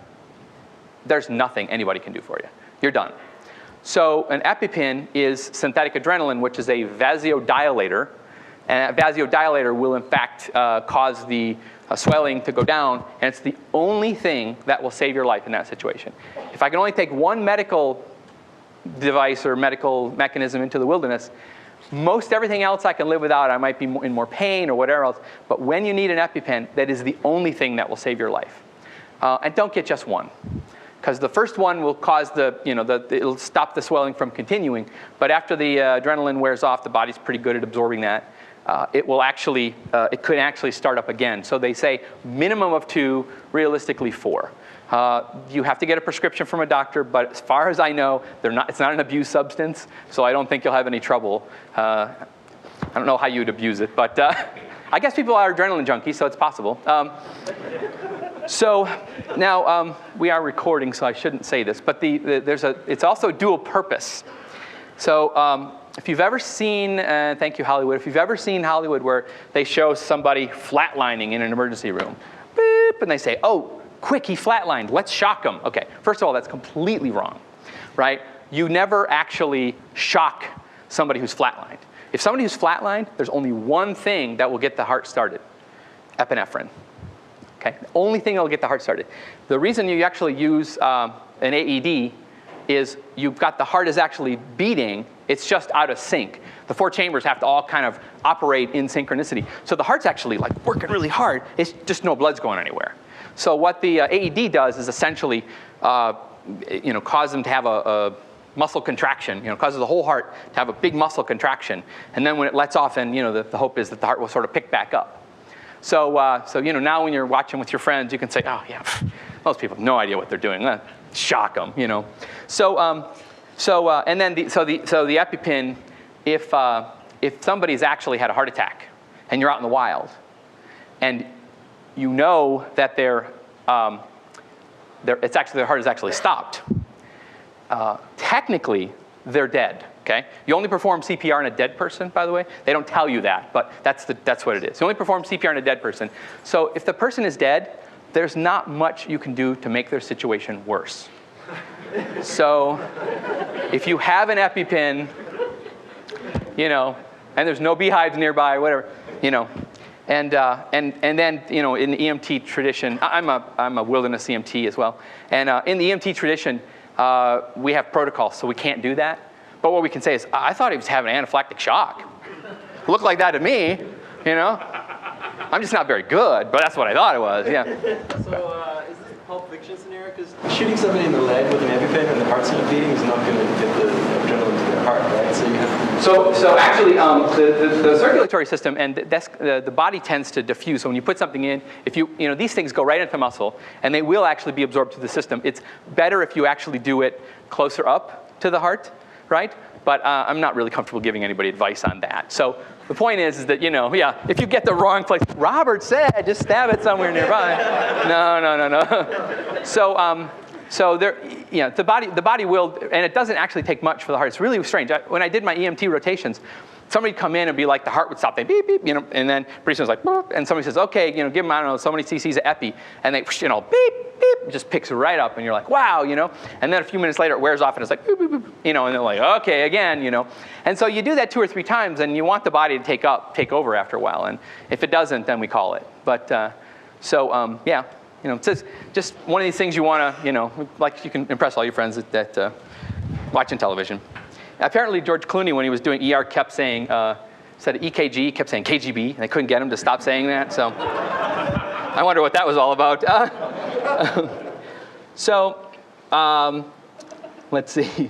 there's nothing anybody can do for you. You're done. So an EpiPen is synthetic adrenaline, which is a vasodilator. And that vasodilator will, in fact, cause the swelling to go down. And it's the only thing that will save your life in that situation. If I can only take one medical device or medical mechanism into the wilderness, most everything else I can live without. I might be in more pain or whatever else. But when you need an EpiPen, that is the only thing that will save your life. And don't get just one. Because the first one will cause it'll stop the swelling from continuing. But after the adrenaline wears off, the body's pretty good at absorbing that. It could actually start up again. So they say minimum of 2, realistically 4. You have to get a prescription from a doctor, but as far as I know, it's not an abused substance, so I don't think you'll have any trouble. I don't know how you'd abuse it, but I guess people are adrenaline junkies, so it's possible. So now we are recording, so I shouldn't say this, but it's also dual purpose. So if you've ever seen, thank you Hollywood, if you've ever seen Hollywood where they show somebody flatlining in an emergency room, beep, and they say, oh, quick, he flatlined, let's shock him. Okay, first of all, that's completely wrong, right? You never actually shock somebody who's flatlined. If somebody who's flatlined, there's only one thing that will get the heart started, epinephrine. Okay, the only thing that will get the heart started. The reason you actually use an AED is you've got the heart is actually beating, it's just out of sync. The 4 chambers have to all kind of operate in synchronicity. So the heart's actually like working really hard, it's just no blood's going anywhere. So what the AED does is essentially cause them to have a muscle contraction, causes the whole heart to have a big muscle contraction. And then when it lets off, and the hope is that the heart will sort of pick back up. So now when you're watching with your friends, you can say, oh yeah, those people have no idea what they're doing. Shock them, So and then the EpiPen, if somebody's actually had a heart attack and you're out in the wild, and you know that their heart is actually stopped, technically they're dead. Okay? You only perform CPR on a dead person, by the way. They don't tell you that, but that's what it is. You only perform CPR on a dead person. So if the person is dead, there's not much you can do to make their situation worse. So if you have an EpiPen, and there's no beehives nearby, whatever, and then in the EMT tradition, I'm a wilderness EMT as well, and in the EMT tradition, we have protocols, so we can't do that. But what we can say is, I thought he was having anaphylactic shock. It looked like that to me, I'm just not very good, but that's what I thought it was, yeah. So is this a Pulp Fiction scenario? Because shooting somebody in the leg with an EpiPen and the heart's not beating is not going to get the adrenaline to their heart, right? So you have to... So actually, the circulatory system and the body tends to diffuse. So when you put something in, if these things go right into the muscle, and they will actually be absorbed to the system. It's better if you actually do it closer up to the heart, right? But I'm not really comfortable giving anybody advice on that. So the point is that, if you get the wrong place, Robert said, just stab it somewhere nearby. No. So there, the body will, and it doesn't actually take much for the heart. It's really strange. When I did my EMT rotations, somebody come in and be like, the heart would stop, they beep, beep, and then pretty soon it's like, boop, and somebody says, okay, give them, I don't know, so many cc's of epi, and they, beep, beep, it just picks right up, and you're like, wow, and then a few minutes later it wears off, and it's like, boop, boop, boop, and they're like, okay, again, and so you do that 2 or 3 times, and you want the body to take over after a while, and if it doesn't, then we call it. But yeah, it's just one of these things you want to, like you can impress all your friends that watching television. Apparently, George Clooney, when he was doing ER, kept saying, said EKG, kept saying KGB, and they couldn't get him to stop saying that. So I wonder what that was all about. Let's see.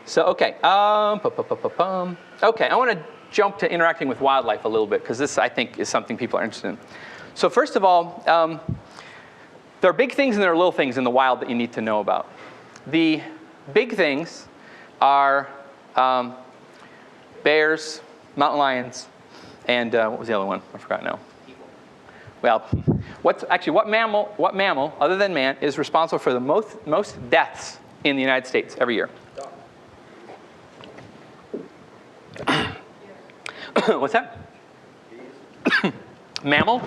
So, okay. Okay, I want to jump to interacting with wildlife a little bit, because this, I think, is something people are interested in. So first of all, there are big things and there are little things in the wild that you need to know about. The big things are bears, mountain lions, and what was the other one? I forgot now. Well, what mammal other than man is responsible for the most deaths in the United States every year? What's that? Mammal?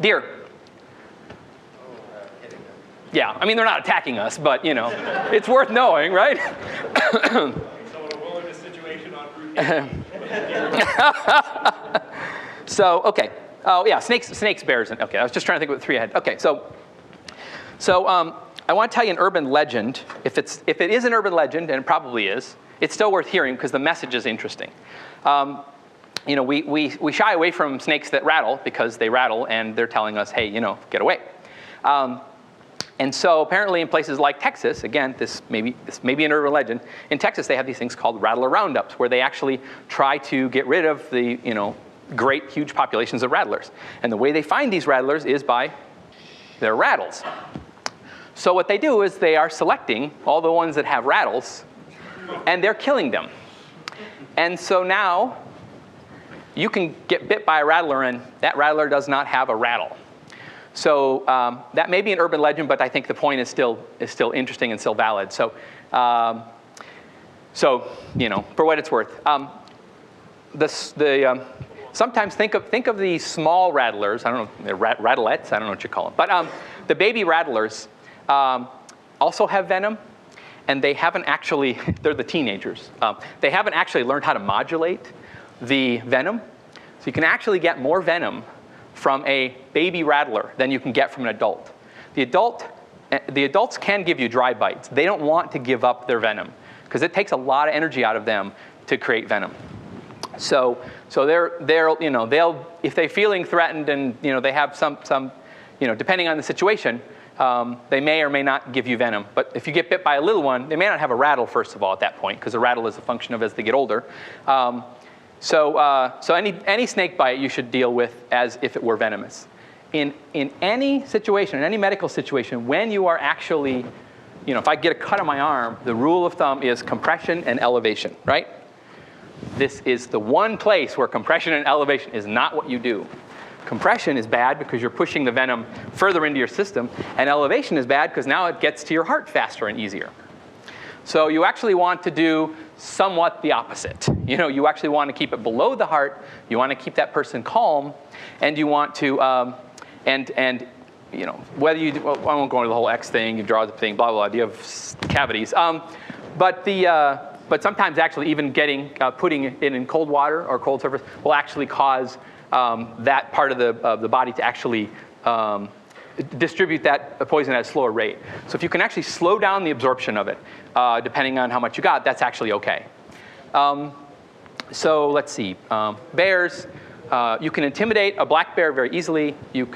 Deer. Yeah, I mean, they're not attacking us, but, it's worth knowing, right? So in a wilderness situation on route. So, okay. Oh, yeah, snakes, bears, and okay, I was just trying to think of what 3 I had. Okay, so I want to tell you an urban legend. If it is an urban legend, and it probably is, it's still worth hearing because the message is interesting. We shy away from snakes that rattle because they rattle and they're telling us, hey, get away. And so apparently in places like Texas, again, this may be an urban legend. In Texas, they have these things called rattler roundups, where they actually try to get rid of the great huge populations of rattlers. And the way they find these rattlers is by their rattles. So what they do is they are selecting all the ones that have rattles, and they're killing them. And so now you can get bit by a rattler, and that rattler does not have a rattle. So that may be an urban legend, but I think the point is still interesting and still valid. So, for what it's worth, sometimes think of the small rattlers. I don't know, rattlets. I don't know what you call them. But the baby rattlers also have venom, and they haven't actually. They're the teenagers. They haven't actually learned how to modulate the venom. So you can actually get more venom from a baby rattler than you can get from an adult. The adults can give you dry bites. They don't want to give up their venom because it takes a lot of energy out of them to create venom. So they'll if they're feeling threatened and they have some depending on the situation, they may or may not give you venom. But if you get bit by a little one, they may not have a rattle first of all at that point because a rattle is a function of as they get older. So any snake bite you should deal with as if it were venomous. In any situation, in any medical situation, when you are actually, if I get a cut on my arm, the rule of thumb is compression and elevation, right? This is the one place where compression and elevation is not what you do. Compression is bad because you're pushing the venom further into your system, and elevation is bad because now it gets to your heart faster and easier. So you actually want to do somewhat the opposite. You actually want to keep it below the heart. You want to keep that person calm, and you want to, whether you, I won't go into the whole X thing, you draw the thing, blah, blah, blah, you have cavities. But sometimes actually even putting it in cold water or cold surface will actually cause that part of the body to actually distribute that poison at a slower rate. So if you can actually slow down the absorption of it, depending on how much you got, that's actually okay. So let's see, bears. You can intimidate a black bear very easily. You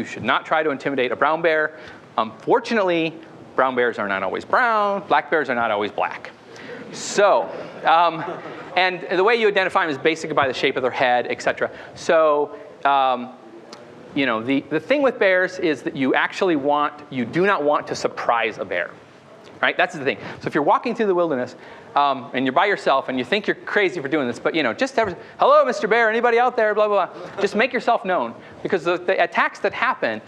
should not try to intimidate a brown bear. Unfortunately, brown bears are not always brown. Black bears are not always black. So, and the way you identify them is basically by the shape of their head, etc. So, the thing with bears is that you do not want to surprise a bear. right? That's the thing. So if you're walking through the wilderness and you're by yourself and you think you're crazy for doing this, but just hello, Mr. Bear, anybody out there, blah, blah, blah. Just make yourself known, because the attacks that happen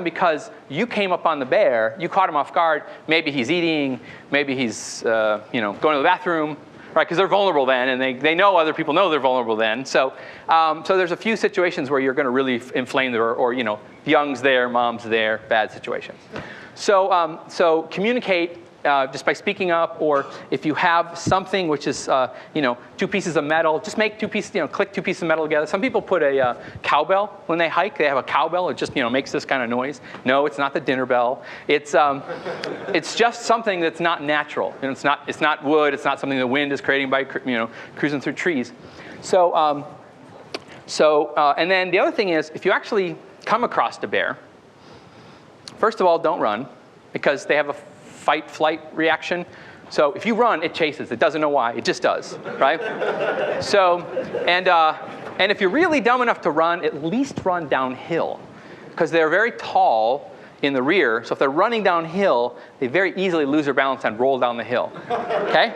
because you came up on the bear, you caught him off guard, maybe he's eating, maybe he's going to the bathroom, right? Because they're vulnerable then, and they know other people know they're vulnerable then. So there's a few situations where you're going to really inflame or young's there, mom's there, bad situations. So communicate just by speaking up, or if you have something which is 2 pieces of metal, just make 2 pieces, click 2 pieces of metal together. Some people put a cowbell when they hike. They have a cowbell. It just makes this kind of noise. No, it's not the dinner bell. It's just something that's not natural. It's not wood. It's not something the wind is creating by cruising through trees. And then the other thing is, if you actually come across a bear, first of all, don't run, because they have a fight-flight reaction. So if you run, it chases. It doesn't know why. It just does, right? And if you're really dumb enough to run, at least run downhill, because they're very tall in the rear. So if they're running downhill, they very easily lose their balance and roll down the hill. Okay?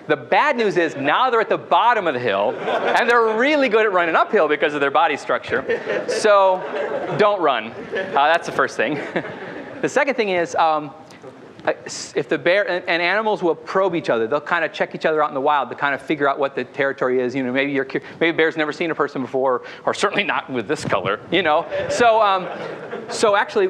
The bad news is now they're at the bottom of the hill, and they're really good at running uphill because of their body structure. So don't run. That's the first thing. The second thing is, if the bear and animals will probe each other, they'll kind of check each other out in the wild to kind of figure out what the territory is. Maybe a bear's never seen a person before, or certainly not with this color. So actually,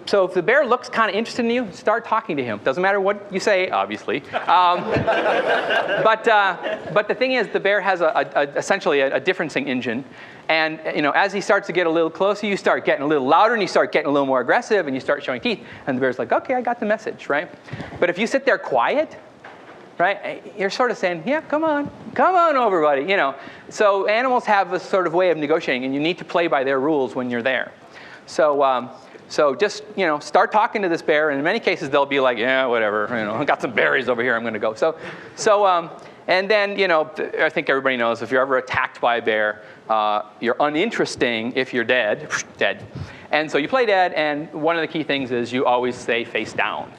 so if the bear looks kind of interested in you, start talking to him. Doesn't matter what you say, obviously. But the thing is, the bear has essentially a differencing engine. And as he starts to get a little closer, you start getting a little louder, and you start getting a little more aggressive, and you start showing teeth. And the bear's like, okay, I got the message, right? But if you sit there quiet, right, you're sort of saying, yeah, come on over, buddy. So animals have a sort of way of negotiating, and you need to play by their rules when you're there. So just start talking to this bear, and in many cases they'll be like, yeah, whatever. I got some berries over here. I'm going to go. And then, I think everybody knows, if you're ever attacked by a bear, you're uninteresting if you're dead. And so you play dead, and one of the key things is you always stay face down.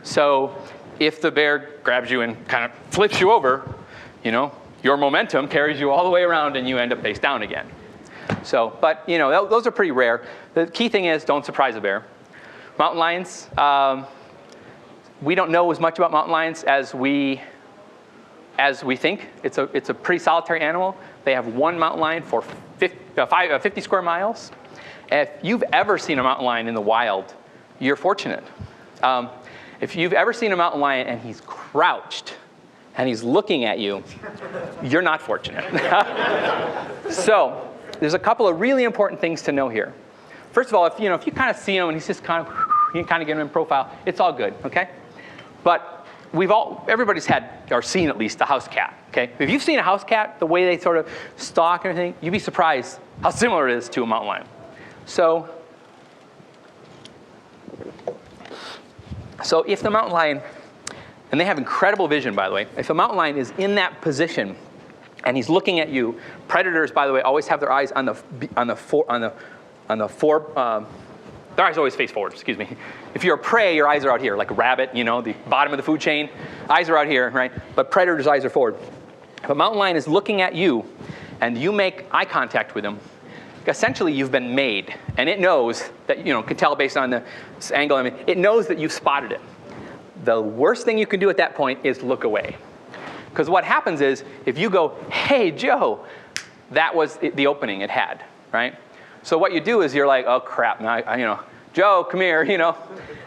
So if the bear grabs you and kind of flips you over, your momentum carries you all the way around, and you end up face down again. So, but, those are pretty rare. The key thing is, don't surprise a bear. Mountain lions, we don't know as much about mountain lions as we think. It's a pretty solitary animal. They have one mountain lion for 50 square miles. If you've ever seen a mountain lion in the wild, you're fortunate. If you've ever seen a mountain lion and he's crouched and he's looking at you, you're not fortunate. So there's a couple of really important things to know here. First of all, if you kind of see him and he's just kind of, you can kind of get him in profile, it's all good, okay? But everybody's had or seen at least a house cat, okay? If you've seen a house cat, the way they sort of stalk and everything, you'd be surprised how similar it is to a mountain lion. So if the mountain lion, and they have incredible vision, by the way, if a mountain lion is in that position and he's looking at you, predators, by the way, always have their eyes their eyes always face forward, excuse me. If you're a prey, your eyes are out here, like a rabbit, the bottom of the food chain. Eyes are out here, right? But predators' eyes are forward. If a mountain lion is looking at you and you make eye contact with him, essentially you've been made. And it knows that, can tell based on this angle, it knows that you've spotted it. The worst thing you can do at that point is look away. Because what happens is, if you go, hey, Joe, that was the opening it had, right? So what you do is you're like, oh, crap, now, Joe, come here,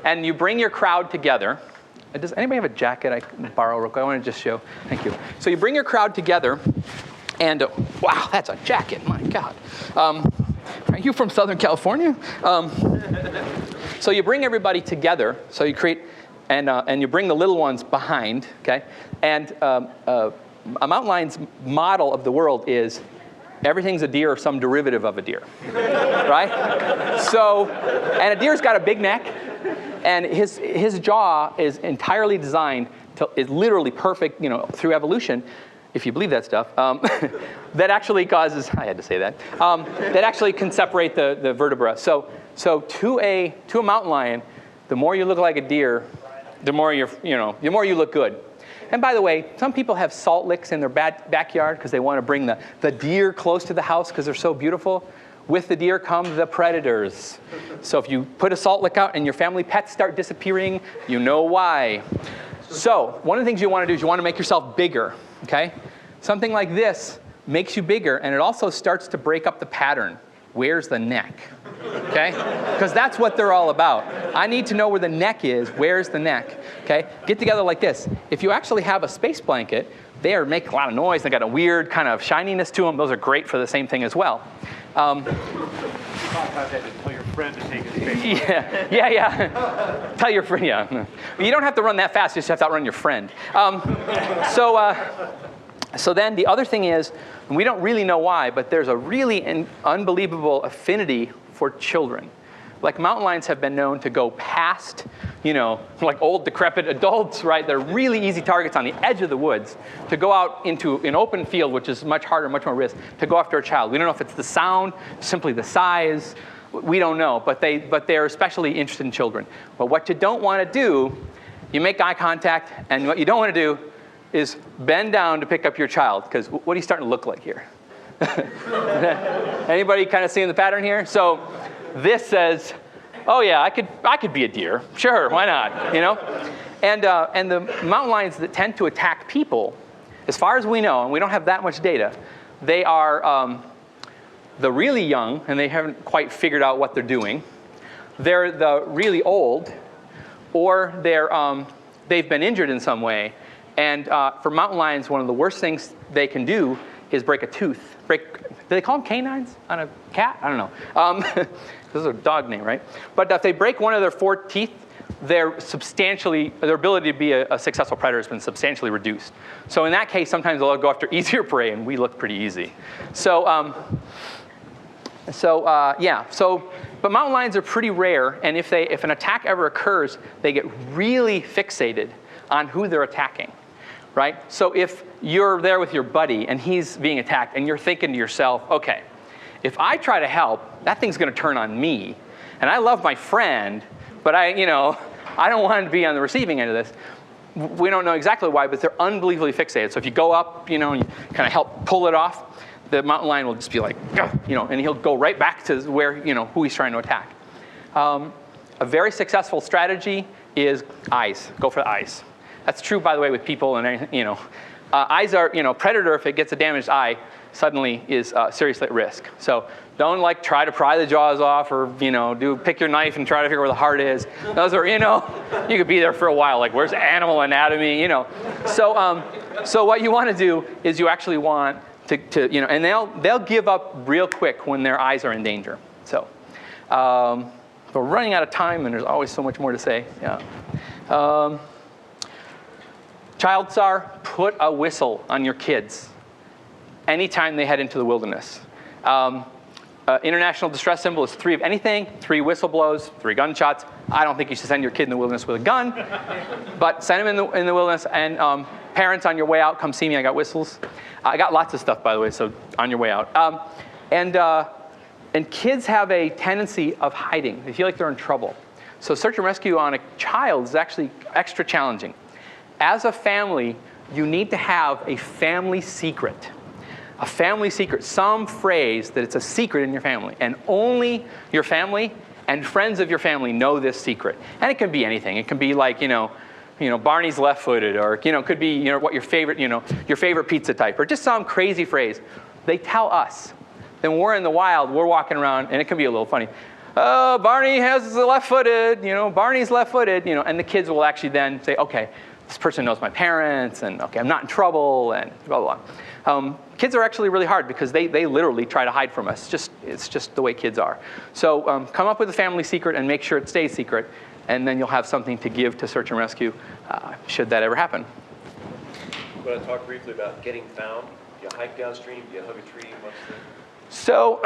And you bring your crowd together. Does anybody have a jacket I can borrow real quick? I want to just show. Thank you. So you bring your crowd together, and wow, that's a jacket, my God. Are you from Southern California? So you bring everybody together. So you create, and you bring the little ones behind, okay? And a mountain lion's model of the world is everything's a deer or some derivative of a deer, right? So, and a deer's got a big neck, and his jaw is entirely designed is literally perfect, through evolution, if you believe that stuff. That actually causes, I had to say that, that actually can separate the vertebra. So to a mountain lion, the more you look like a deer, the more the more you look good. And by the way, some people have salt licks in their backyard because they want to bring the deer close to the house because they're so beautiful. With the deer come the predators. So if you put a salt lick out and your family pets start disappearing, you know why. So one of the things you want to do is you want to make yourself bigger, okay? Something like this makes you bigger, and it also starts to break up the pattern. Where's the neck? Okay? Because that's what they're all about. I need to know where the neck is. Where's the neck? Okay? Get together like this. If you actually have a space blanket, they make a lot of noise. They got a weird kind of shininess to them. Those are great for the same thing as well. Tell your friend to take his face. Yeah. Tell your friend, yeah. You don't have to run that fast. You just have to outrun your friend. So then the other thing is, and we don't really know why, but there's a really unbelievable affinity for children. Like mountain lions have been known to go past, like old decrepit adults, right? They're really easy targets on the edge of the woods to go out into an open field, which is much harder, much more risk, to go after a child. We don't know if it's the sound, simply the size. We don't know, but they're especially interested in children. But what you don't want to do, you make eye contact, and what you don't want to do is bend down to pick up your child, because what are you starting to look like here? Anybody kind of seeing the pattern here? So this says, oh yeah, I could be a deer. Sure, why not? And the mountain lions that tend to attack people, as far as we know, and we don't have that much data, they are the really young, and they haven't quite figured out what they're doing. They're the really old, or they've been injured in some way. And for mountain lions, one of the worst things they can do is break a tooth. Do they call them canines on a cat? I don't know. This is a dog name, right? But if they break one of their 4 teeth, their ability to be a successful predator has been substantially reduced. So in that case, sometimes they'll go after easier prey, and we look pretty easy. But mountain lions are pretty rare, and if an attack ever occurs, they get really fixated on who they're attacking. Right? So if you're there with your buddy and he's being attacked and you're thinking to yourself, okay, if I try to help, that thing's going to turn on me. And I love my friend, but I don't want to be on the receiving end of this. We don't know exactly why, but they're unbelievably fixated. So if you go up, and you kind of help pull it off, the mountain lion will just be like, and he'll go right back to where, who he's trying to attack. A very successful strategy is eyes. Go for the eyes. That's true, by the way, with people and eyes are, predator, if it gets a damaged eye, suddenly is seriously at risk. So don't try to pry the jaws off or, pick your knife and try to figure where the heart is. Those are, you could be there for a while, like where's animal anatomy, So what you want to do is you actually want to and they'll give up real quick when their eyes are in danger. So we're running out of time and there's always so much more to say. Yeah. Child SAR, put a whistle on your kids anytime they head into the wilderness. International distress symbol is 3 of anything, 3 whistle blows, 3 gunshots. I don't think you should send your kid in the wilderness with a gun, but send him in the wilderness. And parents, on your way out, come see me. I got whistles. I got lots of stuff, by the way, so on your way out. And kids have a tendency of hiding. They feel like they're in trouble. So search and rescue on a child is actually extra challenging. As a family, you need to have a family secret. A family secret, some phrase that it's a secret in your family. And only your family and friends of your family know this secret. And it can be anything. It can be like, Barney's left-footed, or, it could be, what your favorite pizza type, or just some crazy phrase. They tell us. Then when we're in the wild, we're walking around, and it can be a little funny. Oh, Barney has left-footed, Barney's left-footed, and the kids will actually then say, okay, this person knows my parents, and okay, I'm not in trouble, and blah, blah, blah. Kids are actually really hard because they literally try to hide from us. It's just the way kids are. So come up with a family secret and make sure it stays secret, and then you'll have something to give to search and rescue should that ever happen. I'm going to talk briefly about getting found. Do you hike downstream? Do you hug a tree? So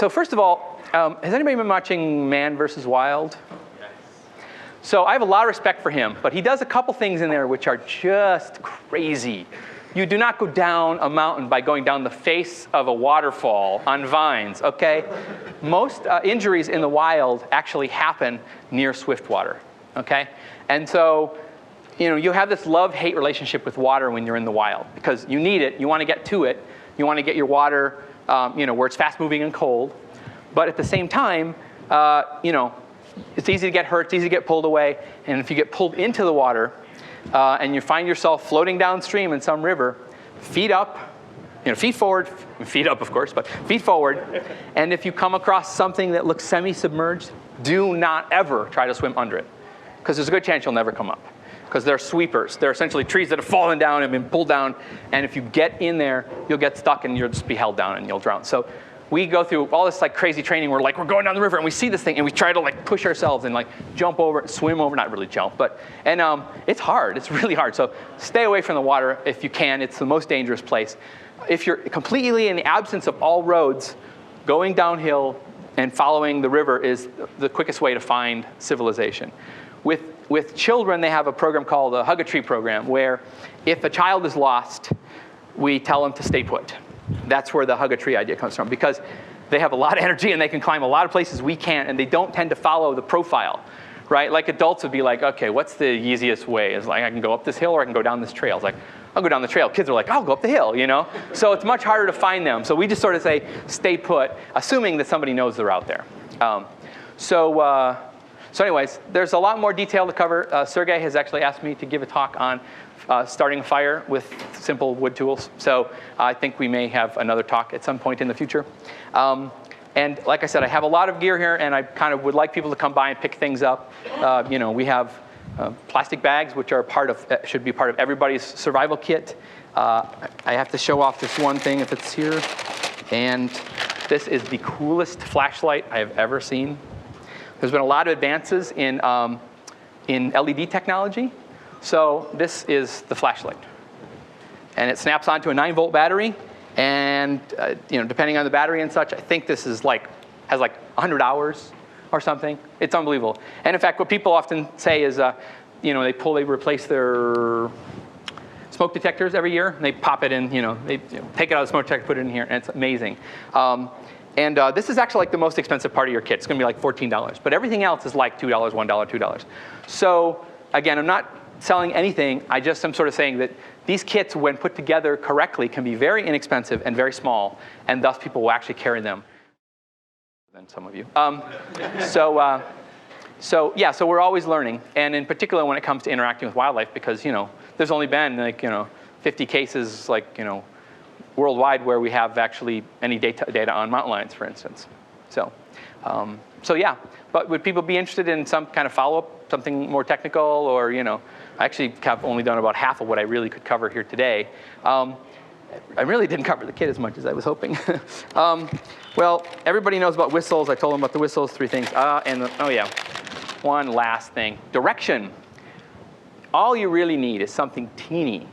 first of all, has anybody been watching Man vs. Wild? So I have a lot of respect for him, but he does a couple things in there which are just crazy. You do not go down a mountain by going down the face of a waterfall on vines, okay? Most injuries in the wild actually happen near swift water. okay? And so, you have this love-hate relationship with water when you're in the wild because you need it, you want to get to it, you want to get your water, where it's fast-moving and cold, but at the same time, it's easy to get hurt, it's easy to get pulled away, and if you get pulled into the water and you find yourself floating downstream in some river, feet up, feet forward, feet up of course, but feet forward, and if you come across something that looks semi-submerged, do not ever try to swim under it, because there's a good chance you'll never come up, because they're sweepers. They're essentially trees that have fallen down and been pulled down, and if you get in there, you'll get stuck and you'll just be held down and you'll drown. So we go through all this crazy training where we're going down the river and we see this thing and we try to push ourselves and jump over, swim over, not really jump, but, and it's hard, it's really hard. So stay away from the water if you can. It's the most dangerous place. If you're completely in the absence of all roads, going downhill and following the river is the quickest way to find civilization. With children, they have a program called the Hug a Tree program, where if a child is lost, we tell them to stay put. That's where the Hug a Tree idea comes from, because they have a lot of energy and they can climb a lot of places we can't, and they don't tend to follow the profile, right? Like adults would be like, okay, what's the easiest way? It's I can go up this hill or I can go down this trail. It's I'll go down the trail. Kids are I'll go up the hill, So it's much harder to find them. So we just sort of say, stay put, assuming that somebody knows they're out there. So anyways, there's a lot more detail to cover. Sergey has actually asked me to give a talk on starting a fire with simple wood tools. So I think we may have another talk at some point in the future. And like I said, I have a lot of gear here, and I kind of would like people to come by and pick things up. We have plastic bags, which are should be part of everybody's survival kit. I have to show off this one thing if it's here. And this is the coolest flashlight I have ever seen. There's been a lot of advances in LED technology. So this is the flashlight. And it snaps onto a 9-volt battery. And depending on the battery and such, I think this is has 100 hours or something. It's unbelievable. And in fact, what people often say is, they replace their smoke detectors every year. And they pop it in, they take it out of the smoke detector, put it in here, and it's amazing. And this is actually the most expensive part of your kit. It's going to be $14. But everything else is $2, $1, $2. So again, I'm not selling anything. I just am sort of saying that these kits, when put together correctly, can be very inexpensive and very small, and thus people will actually carry them. Than some of you. So we're always learning, and in particular when it comes to interacting with wildlife, because there's only been 50 cases worldwide where we have actually any data on mountain lions, for instance. So yeah. But would people be interested in some kind of follow-up, something more technical, or I actually have only done about half of what I really could cover here today. I really didn't cover the kit as much as I was hoping. Well, everybody knows about whistles. I told them about the whistles, 3 things. Oh yeah, one last thing. Direction. All you really need is something teeny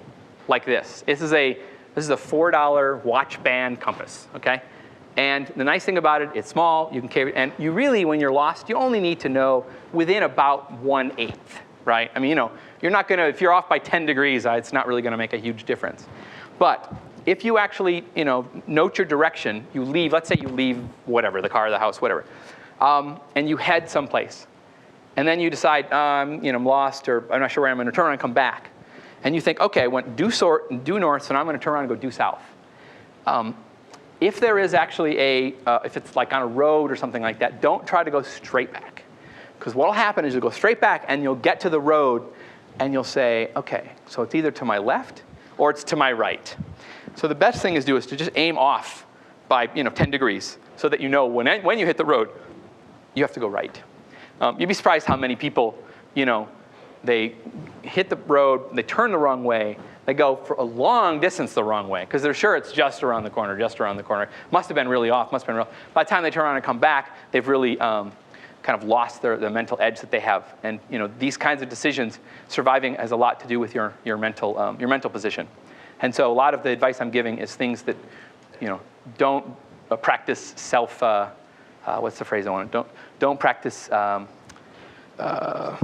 like this. This is a $4 watch band compass, okay? And the nice thing about it, it's small, you can carry it, and you really, when you're lost, you only need to know within about 1/8, right? I mean, you're not gonna, if you're off by 10 degrees, it's not really gonna make a huge difference. But if you actually, note your direction, you leave, let's say you leave whatever, the car, the house, whatever, and you head someplace. And then you decide, I'm lost, or I'm not sure where I'm gonna turn around and come back. And you think, okay, I went due north, so now I'm gonna turn around and go due south. If there is actually if it's on a road or something like that, don't try to go straight back. Because what'll happen is you'll go straight back and you'll get to the road and you'll say, okay, so it's either to my left or it's to my right. So the best thing is to just aim off by 10 degrees so that when you hit the road, you have to go right. You'd be surprised how many people, they hit the road, they turn the wrong way, they go for a long distance the wrong way, because they're sure it's just around the corner, Must have been really off, must have been real. By the time they turn around and come back, they've really kind of lost the mental edge that they have. And these kinds of decisions, surviving has a lot to do with your mental position. And so a lot of the advice I'm giving is things that, don't practice what's the phrase I want? Don't practice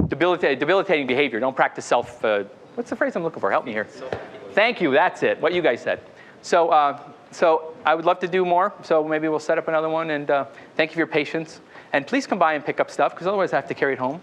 debilitating behavior. Don't practice what's the phrase I'm looking for? Help me here. Thank you, that's it, what you guys said. So I would love to do more, so maybe we'll set up another one, and thank you for your patience. And please come by and pick up stuff, because otherwise I have to carry it home.